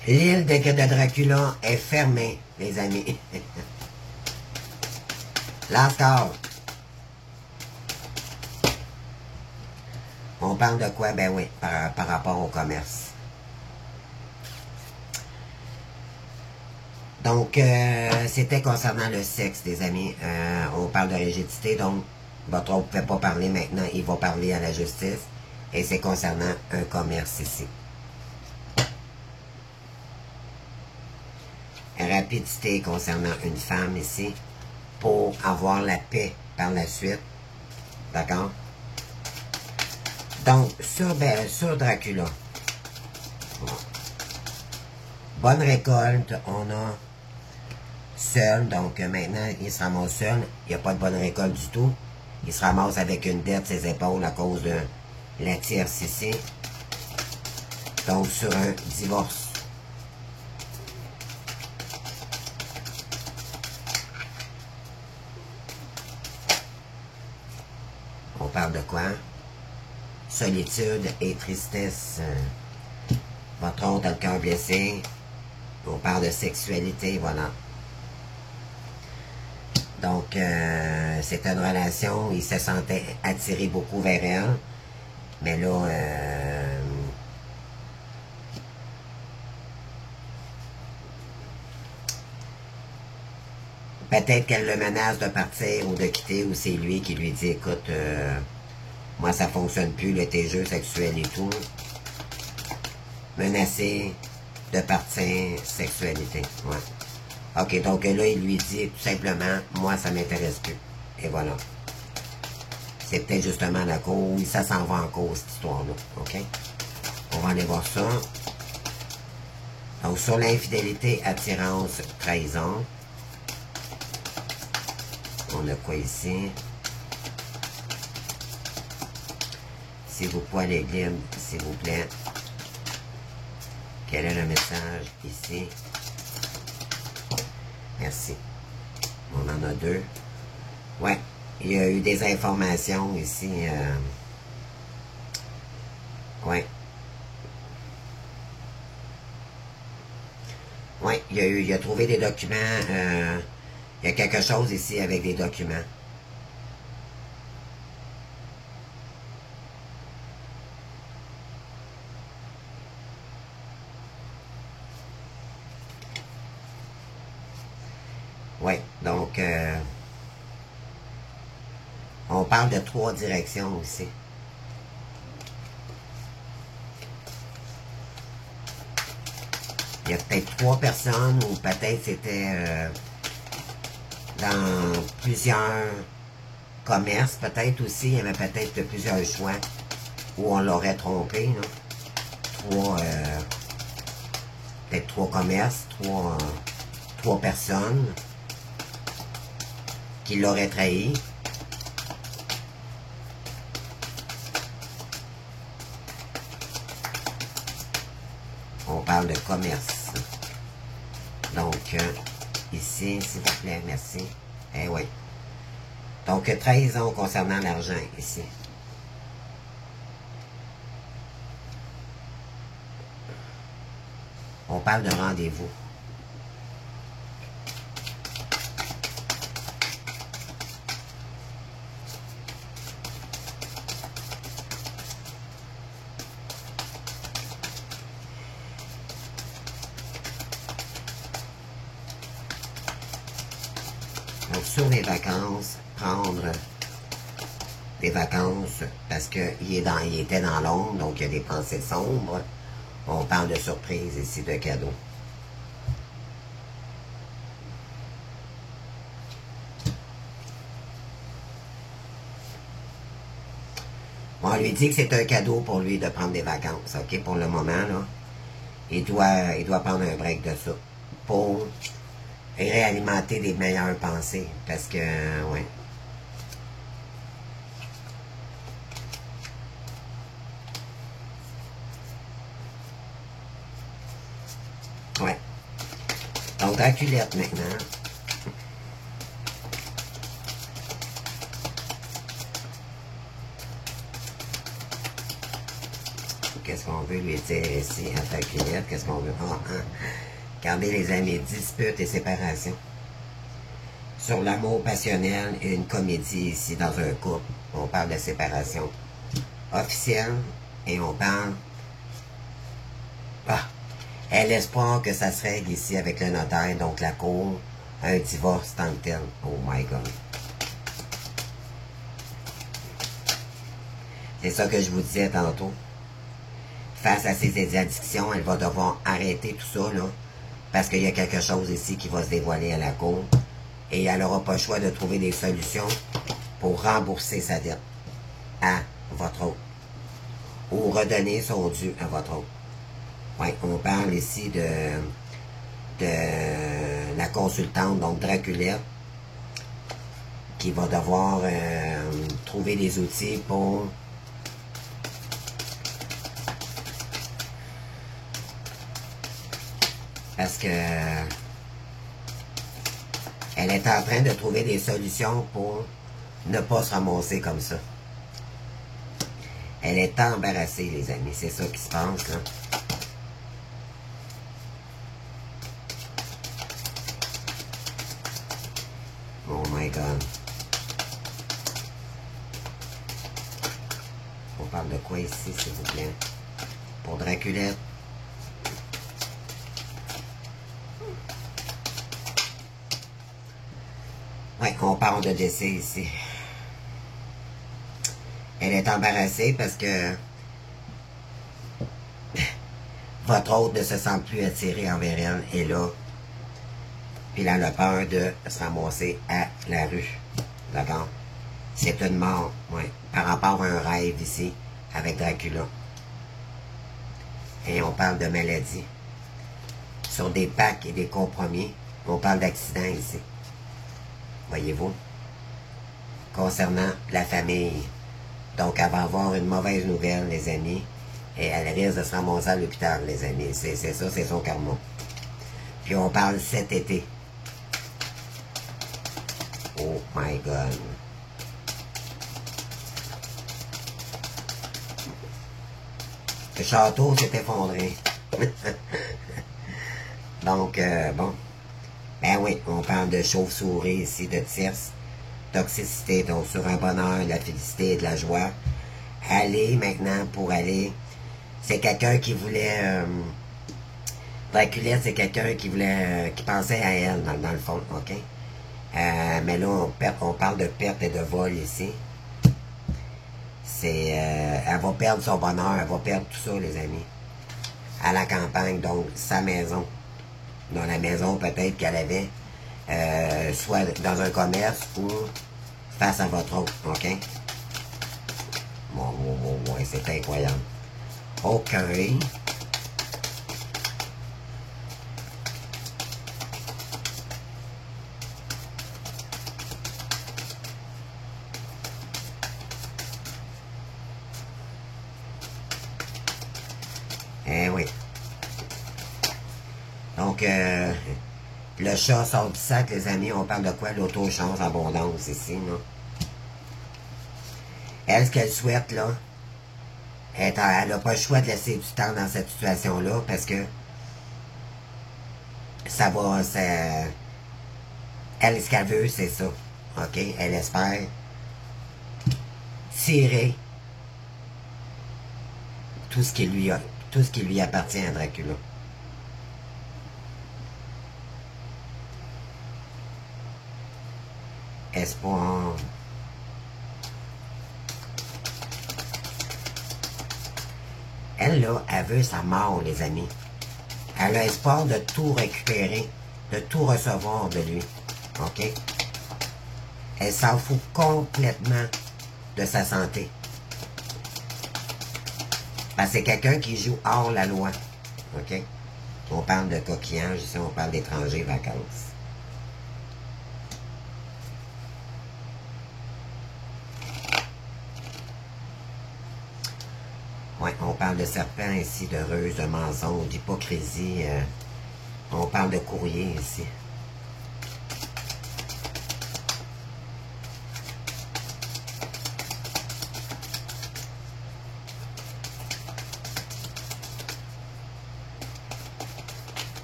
L'île de Dracula est fermée, les amis. Last call. On parle de quoi? Ben oui, par rapport au commerce. Donc, c'était concernant le sexe, les amis. On parle de rigidité, donc votre homme ne pouvait pas parler maintenant. Il va parler à la justice. Et c'est concernant un commerce ici. Rapidité concernant une femme ici. Pour avoir la paix par la suite. D'accord? Donc, sur Dracula. Bonne récolte, on a seul, donc maintenant il se ramasse seul, il n'y a pas de bonne récolte du tout. Il se ramasse avec une dette sur ses épaules à cause de la tierce ici. Donc sur un divorce. On parle de quoi? Solitude et tristesse. Votre autre a le cœur blessé. On parle de sexualité, voilà. Donc, c'était une relation, il se sentait attiré beaucoup vers elle. Mais là, peut-être qu'elle le menace de partir ou de quitter, ou c'est lui qui lui dit, écoute, moi ça fonctionne plus, là, tes jeux sexuels et tout. Menacé de partir, sexualité, ouais. Ok, donc là, il lui dit tout simplement, moi, ça m'intéresse plus. Et voilà. C'est peut-être justement la cause, ça s'en va en cause, cette histoire-là. Ok? On va aller voir ça. Donc, sur l'infidélité, attirance, trahison. On a quoi ici? S'il vous plaît, les libres, s'il vous plaît. Quel est le message ici? Merci. On en a deux. Ouais, il y a eu des informations ici. Ouais. Ouais, il a trouvé des documents. Il y a quelque chose ici avec des documents. Ouais, donc on parle de 3 directions aussi. Il y a peut-être 3 personnes ou peut-être c'était dans plusieurs commerces, peut-être aussi. Il y avait peut-être plusieurs choix où on l'aurait trompé. Là. Peut-être 3 commerces, 3 personnes qui l'auraient trahi. On parle de commerce. Donc, ici, s'il vous plaît, merci. Eh oui. Donc, trahison concernant l'argent, ici. On parle de rendez-vous. Donc, sur les vacances, prendre des vacances parce qu'il était dans l'ombre, donc il y a des pensées sombres. On parle de surprise ici, de cadeaux. On lui dit que c'est un cadeau pour lui de prendre des vacances, OK? Pour le moment, là. Il doit prendre un break de ça. Pour réalimenter des meilleures pensées. Parce que, ouais. Ouais. Donc, Draculette maintenant. Qu'est-ce qu'on veut lui dire ici à Draculette? Qu'est-ce qu'on veut? Ah, hein. Regardez les amis, disputes et séparation. Sur l'amour passionnel et une comédie ici dans un couple. On parle de séparation officielle et on parle... Ah! Elle l'espoir que ça se règle ici avec le notaire, donc la cour, un divorce tant que tel. Oh my God. C'est ça que je vous disais tantôt. Face à ses addictions, elle va devoir arrêter tout ça, là, parce qu'il y a quelque chose ici qui va se dévoiler à la cour. Et elle n'aura pas le choix de trouver des solutions pour rembourser sa dette à votre autre. Ou redonner son dû à votre autre. Ouais, on parle ici de la consultante, donc Draculette, qui va devoir trouver des outils pour parce que elle est en train de trouver des solutions pour ne pas se ramasser comme ça. Elle est embarrassée, les amis. C'est ça qui se passe, là. Oh my God. On parle de quoi ici, s'il vous plaît? Pour Draculette. Ouais, on parle de décès ici. Elle est embarrassée parce que votre autre ne se sent plus attiré envers elle. Et là, puis là, elle a peur de se ramasser à la rue. D'accord? C'est une mort, ouais, par rapport à un rêve ici, avec Dracula. Et on parle de maladie. Sur des packs et des compromis, on parle d'accident ici. Voyez-vous? Concernant la famille. Donc, elle va avoir une mauvaise nouvelle, les amis. Et elle risque de se ramasser à l'hôpital, les amis. C'est ça, c'est son karma. Puis on parle cet été. Oh my God. Le château s'est effondré. Donc, bon. Ben oui, on parle de chauve-souris ici, de tierce, toxicité, donc sur un bonheur, de la félicité et de la joie. Aller maintenant pour aller. C'est quelqu'un qui voulait... Draculette, c'est quelqu'un qui voulait... qui pensait à elle, dans le fond, OK? Mais là, on parle de perte et de vol ici. C'est... elle va perdre son bonheur, elle va perdre tout ça, les amis. À la campagne, donc, sa maison. Dans la maison, peut-être qu'elle avait, soit dans un commerce ou face à votre autre, OK? Bon, c'est incroyable. OK. Eh oui. Donc, le chat sort du sac, les amis. On parle de quoi? L'auto-chance, abondance ici, là. Elle, ce qu'elle souhaite, là, elle n'a pas le choix de laisser du temps dans cette situation-là parce que ça va... Elle, ce qu'elle veut, c'est ça. OK? Elle espère tirer tout ce qui lui appartient à Dracula. Espoir. Elle, là, elle veut sa mort, les amis. Elle a espoir de tout récupérer, de tout recevoir de lui. OK? Elle s'en fout complètement de sa santé. Parce que c'est quelqu'un qui joue hors la loi. OK? On parle de coquillage, ici, on parle d'étrangers, vacances. Ouais, on parle de serpent ici, de ruse, de mensonge, d'hypocrisie. On parle de courrier ici.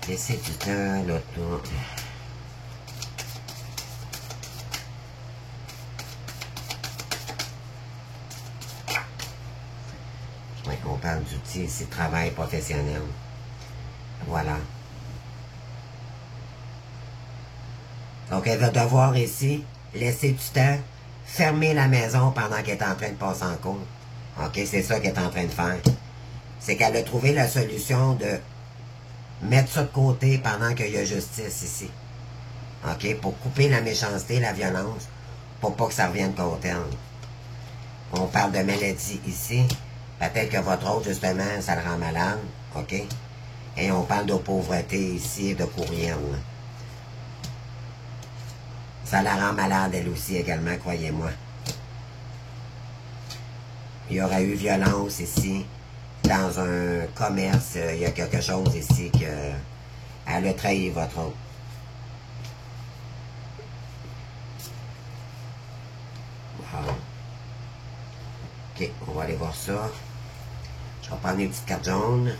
Laissez du temps, l'auto. Oui, on parle d'outils ici, travail professionnel. Voilà. Donc, elle va devoir ici laisser du temps, fermer la maison pendant qu'elle est en train de passer en cours. OK, c'est ça qu'elle est en train de faire. C'est qu'elle a trouvé la solution de mettre ça de côté pendant qu'il y a justice ici. OK, pour couper la méchanceté, la violence, pour pas que ça revienne contre elle. On parle de maladie ici. Peut-être que votre autre, justement, ça le rend malade. OK? Et on parle de pauvreté ici et de courriel. Ça la rend malade, elle aussi, également, croyez-moi. Il y aurait eu violence ici. Dans un commerce, il y a quelque chose ici que elle a trahi votre autre. Wow. OK, on va aller voir ça. Je vais prendre une petite carte jaune.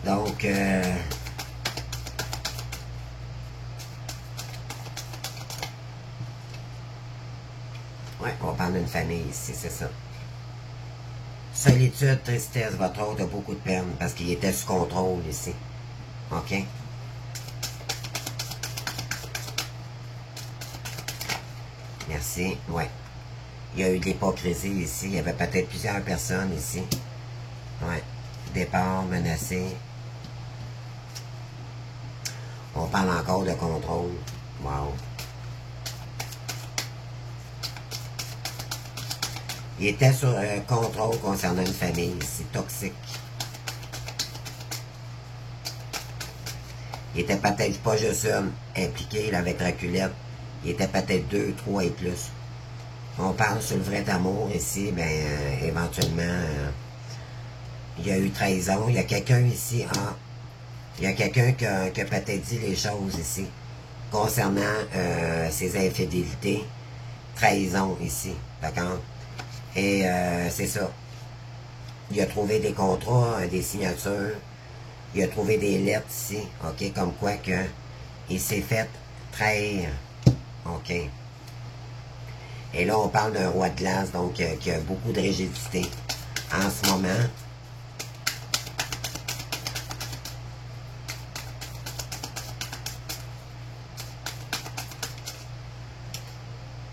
Donc, ouais, on va parler d'une famille ici, c'est ça. Solitude, tristesse, votre autre a beaucoup de peine parce qu'il était sous contrôle ici. OK? Merci, ouais. Il y a eu de l'hypocrisie ici. Il y avait peut-être plusieurs personnes ici. Ouais. Départ, menacé. On parle encore de contrôle. Wow. Il était sur contrôle concernant une famille ici, toxique. Il était peut-être pas juste impliqué là, avec Draculette. Il était peut-être 2, 3 et plus. On parle sur le vrai amour ici, ben éventuellement, il y a eu 13 ans. Il y a quelqu'un ici, il y a quelqu'un qui a peut-être dit les choses ici, concernant ses infidélités. Trahison ici, d'accord? Et c'est ça. Il a trouvé des contrats, des signatures. Il a trouvé des lettres ici, OK? Comme quoi que il s'est fait trahir, OK? Et là, on parle d'un roi de glace, donc qui a beaucoup de rigidité en ce moment.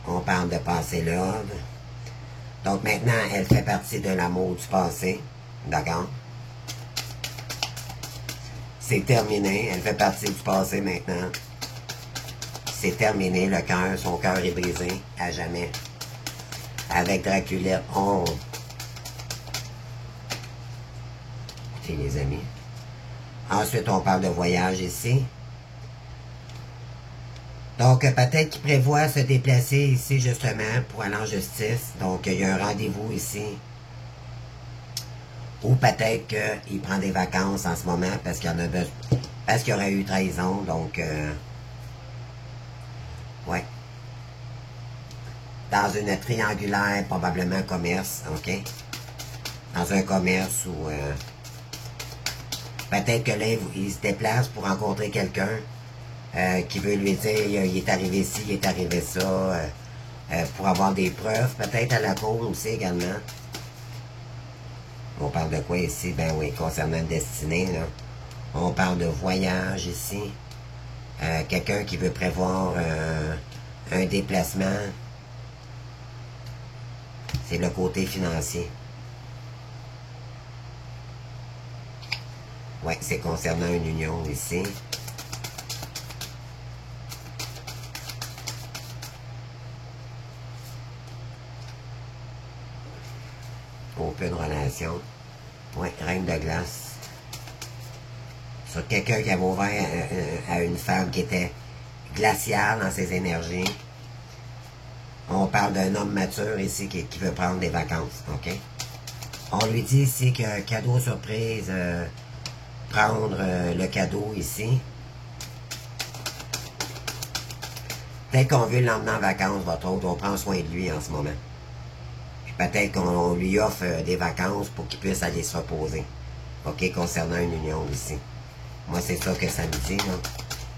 On parle de passé love. Donc maintenant, elle fait partie de l'amour du passé. D'accord? C'est terminé. Elle fait partie du passé maintenant. C'est terminé. Le cœur, son cœur est brisé à jamais. Avec Draculette, écoutez les amis. Ensuite, on parle de voyage ici. Donc, peut-être qu'il prévoit se déplacer ici, justement, pour aller en justice. Donc, il y a un rendez-vous ici. Ou peut-être qu'il prend des vacances en ce moment parce qu'il y en a besoin. Parce qu'il y aurait eu trahison. Donc, ouais. Dans une triangulaire, probablement commerce, OK? Dans un commerce où... peut-être que là, il se déplace pour rencontrer quelqu'un. Qui veut lui dire, il est arrivé ci, il est arrivé ça, pour avoir des preuves, peut-être à la cour aussi également. On parle de quoi ici? Ben oui, concernant le destiné, là. On parle de voyage ici. Quelqu'un qui veut prévoir un déplacement. C'est le côté financier. Ouais, c'est concernant une union ici. open relation. Oui, reine de glace. Sur quelqu'un qui avait ouvert à une femme qui était glaciale dans ses énergies. On parle d'un homme mature ici qui veut prendre des vacances, ok? On lui dit ici que cadeau surprise, prendre le cadeau ici. Peut-être qu'on veut l'emmener en vacances, votre autre, on prend soin de lui en ce moment. Puis peut-être qu'on lui offre des vacances pour qu'il puisse aller se reposer. Ok, concernant une union ici. Moi, c'est ça que ça me dit, là.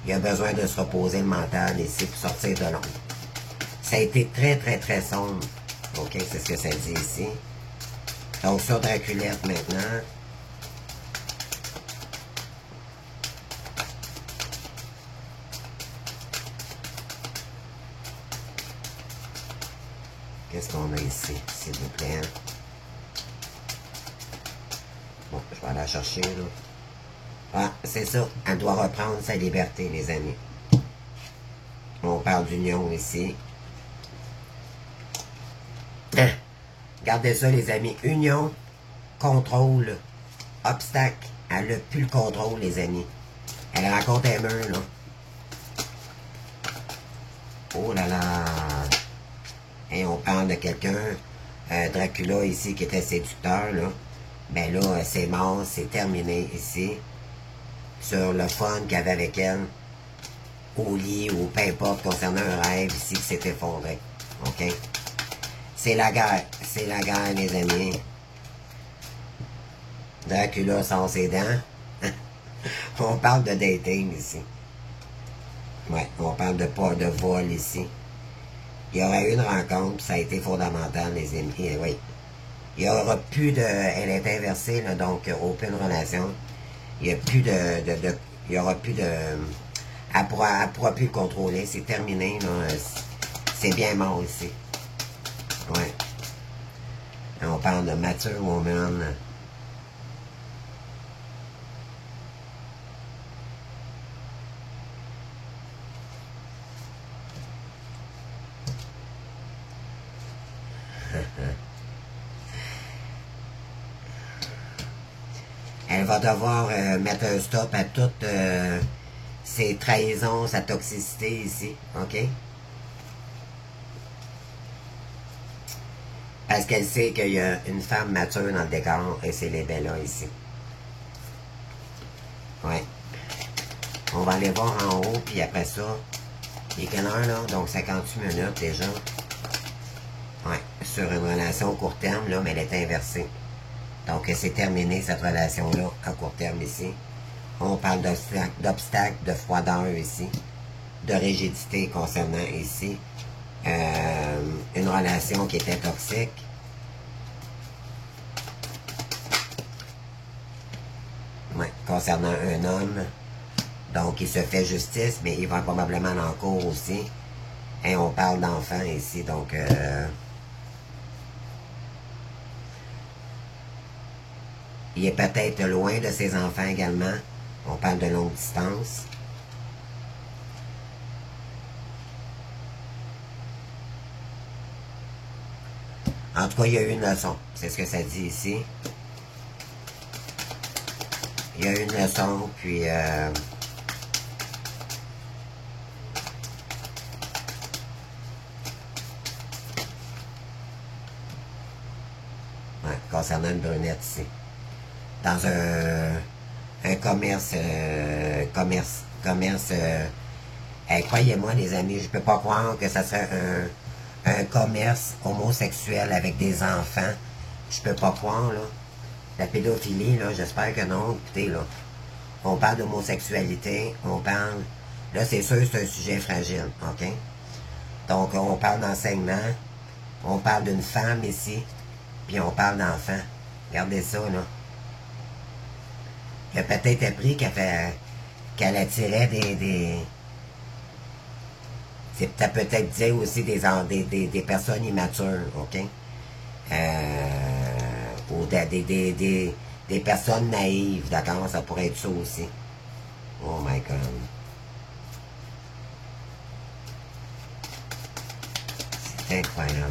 Il a besoin de se reposer le mental ici pour sortir de l'ombre. Ça a été très, très, très sombre. Ok, c'est ce que ça dit ici. Donc, sur Draculette maintenant. Qu'est-ce qu'on a ici, s'il vous plaît? Bon, je vais aller la chercher, là. Ah, c'est ça. Elle doit reprendre sa liberté, les amis. On parle d'union ici. Ah, regardez ça, les amis. Union, contrôle, obstacle. Elle n'a plus le contrôle, les amis. Elle rencontre un mur, là. Oh là là. Et on parle de quelqu'un, Dracula ici, qui était séducteur, là. Ben là, c'est mort, c'est terminé ici. Sur le fun qu'il y avait avec elle, au lit ou peu importe, concernant un rêve ici qui s'est effondré. OK? C'est la guerre, les amis. Dracula sans ses dents. On parle de dating ici. Ouais, on parle de pas de vol ici. Il y aurait eu une rencontre, ça a été fondamental, les amis. Oui. Il n'y aura plus de... Elle est inversée, là, donc aucune relation. Il n'y a plus il y aura plus de... Elle pourra plus le contrôler. C'est terminé, là. C'est bien mort ici. Ouais. On parle de mature woman. Elle va devoir mettre un stop à toutes ses trahisons, sa toxicité ici, ok? Parce qu'elle sait qu'il y a une femme mature dans le décor et c'est les Bella ici. Ouais. On va aller voir en haut, puis après ça, il est quelle heure là? Donc 58 minutes déjà. Ouais. Sur une relation court terme, là, mais elle est inversée. Donc, c'est terminé cette relation-là à court terme ici. On parle d'obstacles, de froideur ici, de rigidité concernant ici. Une relation qui était toxique. Ouais, concernant un homme. Donc, il se fait justice, mais il va probablement en cours aussi. Et on parle d'enfants ici, donc... il est peut-être loin de ses enfants également. On parle de longue distance. En tout cas, il y a eu une leçon. C'est ce que ça dit ici. Il y a eu une leçon, puis... ouais, concernant une brunette ici. Dans un commerce, croyez-moi les amis, je peux pas croire que ça serait un commerce homosexuel avec des enfants. Je peux pas croire, là. La pédophilie, là, j'espère que non. Écoutez, là, on parle d'homosexualité, on parle... Là, c'est sûr, c'est un sujet fragile, OK? Donc, on parle d'enseignement, on parle d'une femme ici, puis on parle d'enfants. Regardez ça, là. Il a peut-être appris qu'elle attirait des ça peut-être dire aussi des personnes immatures, OK? Ou des personnes naïves, d'accord? Ça pourrait être ça aussi. Oh my God. C'est incroyable.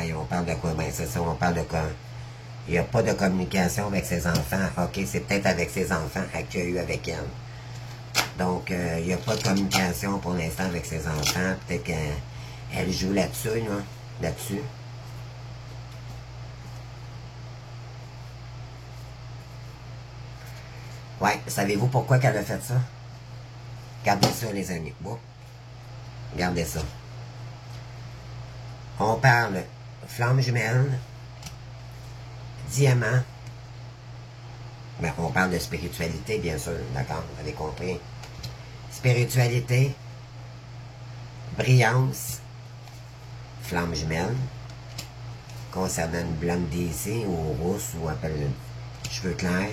Hey, on parle de quoi? Ben, c'est ça, on parle de quoi? Il n'y a pas de communication avec ses enfants. OK, c'est peut-être avec ses enfants qu'il y a eu avec elle. Donc, il n'y a pas de communication pour l'instant avec ses enfants. Peut-être qu'elle joue là-dessus, là. Là-dessus. Ouais, savez-vous pourquoi qu'elle a fait ça? Regardez ça, les amis. Bon. Regardez ça. On parle flamme jumelle, diamant. Ben, on parle de spiritualité, bien sûr, d'accord, vous avez compris. Spiritualité, brillance, flamme jumelle, concernant une blonde d'ici, ou rousse, ou appelle cheveux clairs.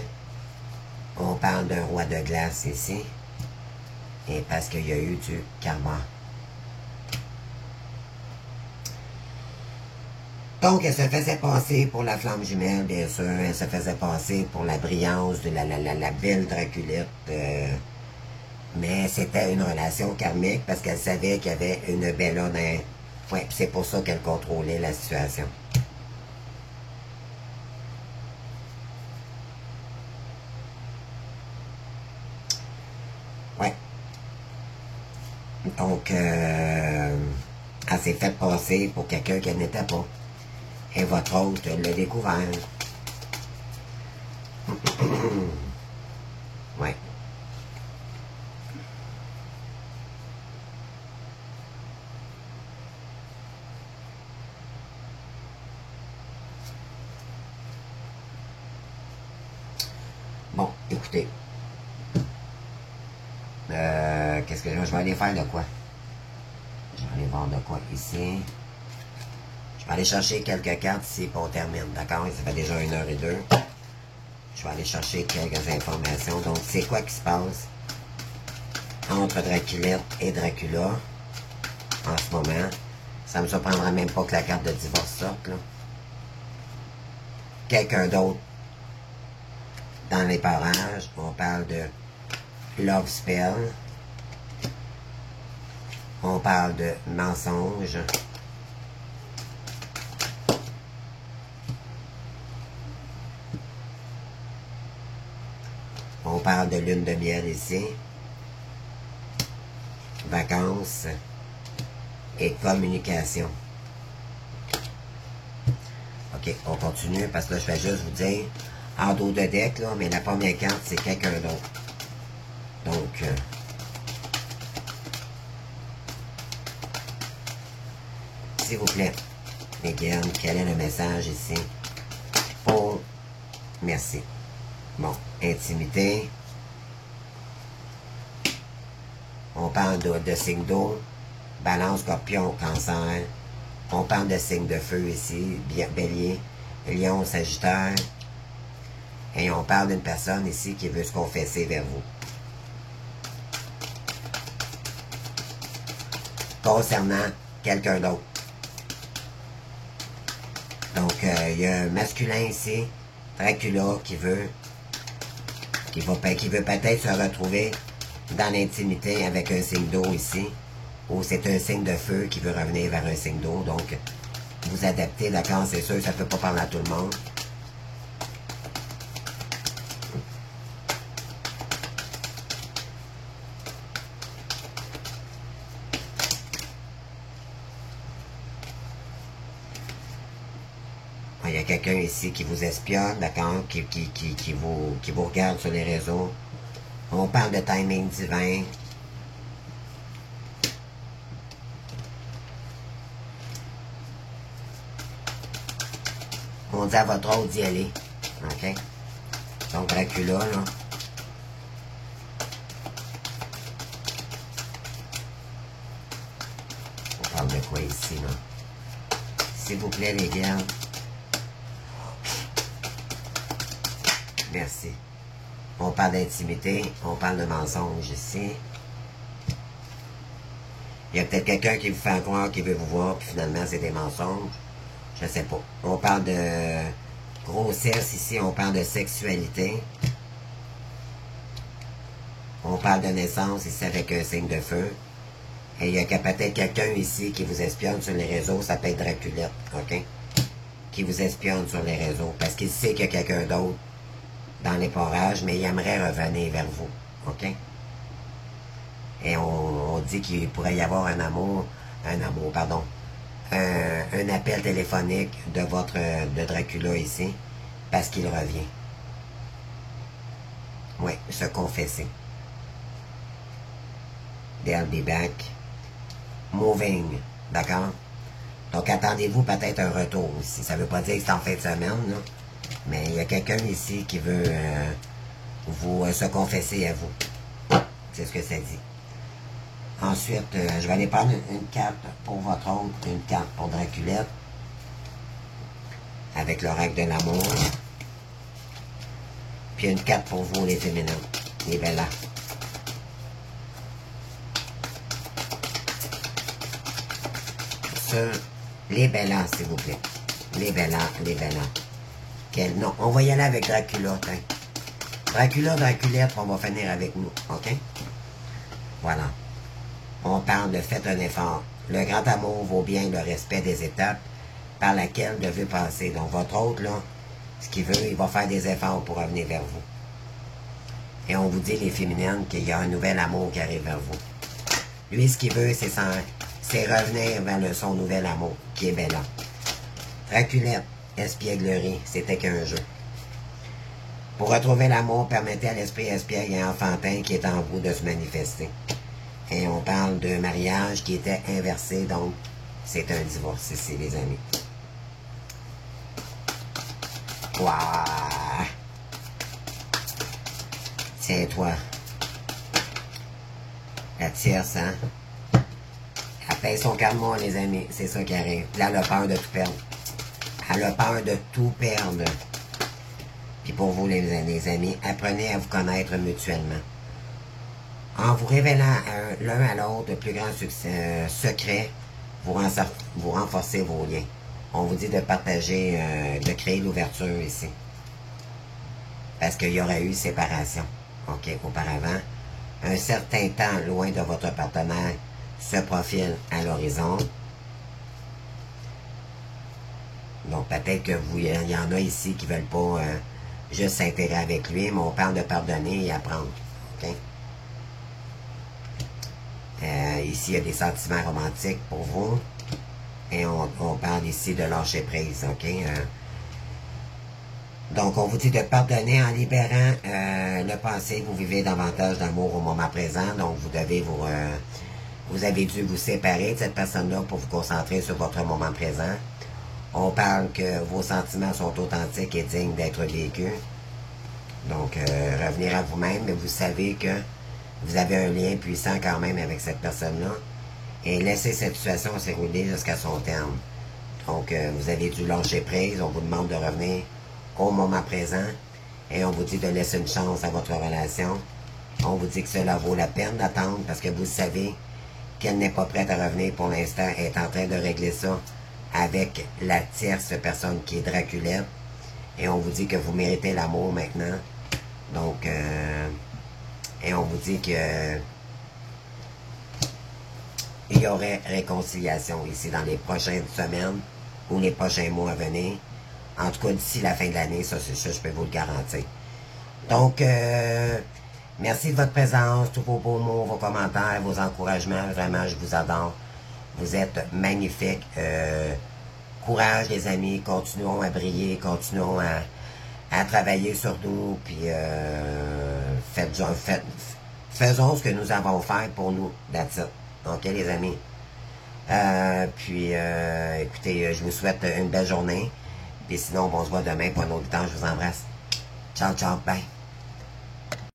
On parle d'un roi de glace ici, et parce qu'il y a eu du karma. Donc, elle se faisait passer pour la flamme jumelle, bien sûr. Elle se faisait passer pour la brillance de la belle Draculette. Mais c'était une relation karmique parce qu'elle savait qu'il y avait une belle honnête. Ouais, c'est pour ça qu'elle contrôlait la situation. Ouais. Donc, elle s'est fait passer pour quelqu'un qu'elle n'était pas. Et votre hôte l'a découvert. Ouais. Bon, écoutez. Qu'est-ce que je vais aller faire de quoi? Je vais aller voir de quoi ici. Je vais aller chercher quelques cartes ici pour on termine, d'accord? Ça fait déjà 1h02. Je vais aller chercher quelques informations. Donc, c'est quoi qui se passe entre Draculette et Dracula en ce moment? Ça me surprendra même pas que la carte de divorce sorte, là. Quelqu'un d'autre dans les parages. On parle de Love Spell. On parle de mensonge. On parle de lune de miel ici. Vacances. Et communication. OK, on continue parce que là, je vais juste vous dire en dos de deck, là, mais la première carte, c'est quelqu'un d'autre. Donc, s'il vous plaît, les guides, quel est le message ici? Oh, merci. Bon, intimité. On parle de signes d'eau. Balance, Scorpion, Cancer. On parle de signes de feu ici. Bélier, Lion, Sagittaire. Et on parle d'une personne ici qui veut se confesser vers vous. Concernant quelqu'un d'autre. Donc, il y a un masculin ici, Dracula, qui veut peut-être se retrouver dans l'intimité avec un signe d'eau ici, ou c'est un signe de feu qui veut revenir vers un signe d'eau. Donc, vous adaptez, d'accord, c'est sûr, ça ne peut pas parler à tout le monde. Il y a quelqu'un ici qui vous espionne, d'accord, qui vous regarde sur les réseaux. On parle de timing divin. On dit à votre hôte d'y aller. OK? Donc, Dracula, là. On parle de quoi ici, là? S'il vous plaît, les gars. Merci. On parle d'intimité, on parle de mensonge ici. Il y a peut-être quelqu'un qui vous fait croire qu'il veut vous voir, puis finalement, c'est des mensonges. Je sais pas. On parle de grossesse ici, on parle de sexualité. On parle de naissance ici avec un signe de feu. Et il y a peut-être quelqu'un ici qui vous espionne sur les réseaux, ça peut être Draculette, OK? qui vous espionne sur les réseaux parce qu'il sait qu'il y a quelqu'un d'autre dans les parages, mais il aimerait revenir vers vous. OK? Et on dit qu'il pourrait y avoir pardon, un appel téléphonique de Dracula ici, parce qu'il revient. Oui, se confesser. They'll be back. Moving. D'accord? Donc, attendez-vous peut-être un retour ici. Ça ne veut pas dire que c'est en fin de semaine, là. Mais il y a quelqu'un ici qui veut se confesser à vous. C'est ce que ça dit. Ensuite, je vais aller prendre une carte pour votre autre, une carte pour Draculette, avec l'oracle de l'amour. Puis une carte pour vous, les féminins, les Bellas. Les Bellas, s'il vous plaît. Les Bellas, les Bellas. Non, on va y aller avec Dracula, hein. Draculette, on va finir avec nous, OK? Voilà. On parle de faites un effort. Le grand amour vaut bien le respect des étapes par laquelle vous devez passer. Donc, votre autre, là, ce qu'il veut, il va faire des efforts pour revenir vers vous. Et on vous dit, les féminines, qu'il y a un nouvel amour qui arrive vers vous. Lui, ce qu'il veut, c'est revenir vers son nouvel amour, qui est Bella. Draculette, espièglerie, c'était qu'un jeu. Pour retrouver l'amour, permettez à l'esprit espiègle et enfantin qui est en vous de se manifester. Et on parle de mariage qui était inversé, donc c'est un divorce ici, les amis. Waouh! Tiens, toi. La tierce, hein? Elle paye son karma, les amis. C'est ça qui arrive. Puis là, elle a peur de tout perdre. Elle a peur de tout perdre. Puis pour vous, les amis, apprenez à vous connaître mutuellement. En vous révélant l'un à l'autre le plus grand secret, vous renforcez vos liens. On vous dit de partager, de créer l'ouverture ici. Parce qu'il y aurait eu séparation. OK, auparavant. Un certain temps loin de votre partenaire se profile à l'horizon. Donc peut-être que il y en a ici qui ne veulent pas juste s'intégrer avec lui, mais on parle de pardonner et apprendre. OK? Ici, il y a des sentiments romantiques pour vous. Et on parle ici de lâcher prise, OK? Donc, on vous dit de pardonner en libérant le passé. Vous vivez davantage d'amour au moment présent. Donc, vous avez dû vous séparer de cette personne-là pour vous concentrer sur votre moment présent. On parle que vos sentiments sont authentiques et dignes d'être vécus. Donc, revenir à vous-même, mais vous savez que vous avez un lien puissant quand même avec cette personne-là. Et laissez cette situation s'érouler jusqu'à son terme. Donc, vous avez dû lâcher prise. On vous demande de revenir au moment présent. Et on vous dit de laisser une chance à votre relation. On vous dit que cela vaut la peine d'attendre parce que vous savez qu'elle n'est pas prête à revenir pour l'instant. Elle est en train de régler ça avec la tierce personne qui est Draculette. Et on vous dit que vous méritez l'amour maintenant. Donc, et on vous dit que il y aurait réconciliation ici dans les prochaines semaines ou les prochains mois à venir. En tout cas, d'ici la fin de l'année, ça, je peux vous le garantir. Donc, merci de votre présence, tous vos beaux mots, vos commentaires, vos encouragements. Vraiment, je vous adore. Vous êtes magnifiques. Courage, les amis. Continuons à briller. Continuons à travailler sur nous. Puis, faisons ce que nous avons fait pour nous. That's it. OK, les amis? Écoutez, je vous souhaite une belle journée. Et sinon, on se voit demain pour un autre temps. Je vous embrasse. Ciao, ciao, bye.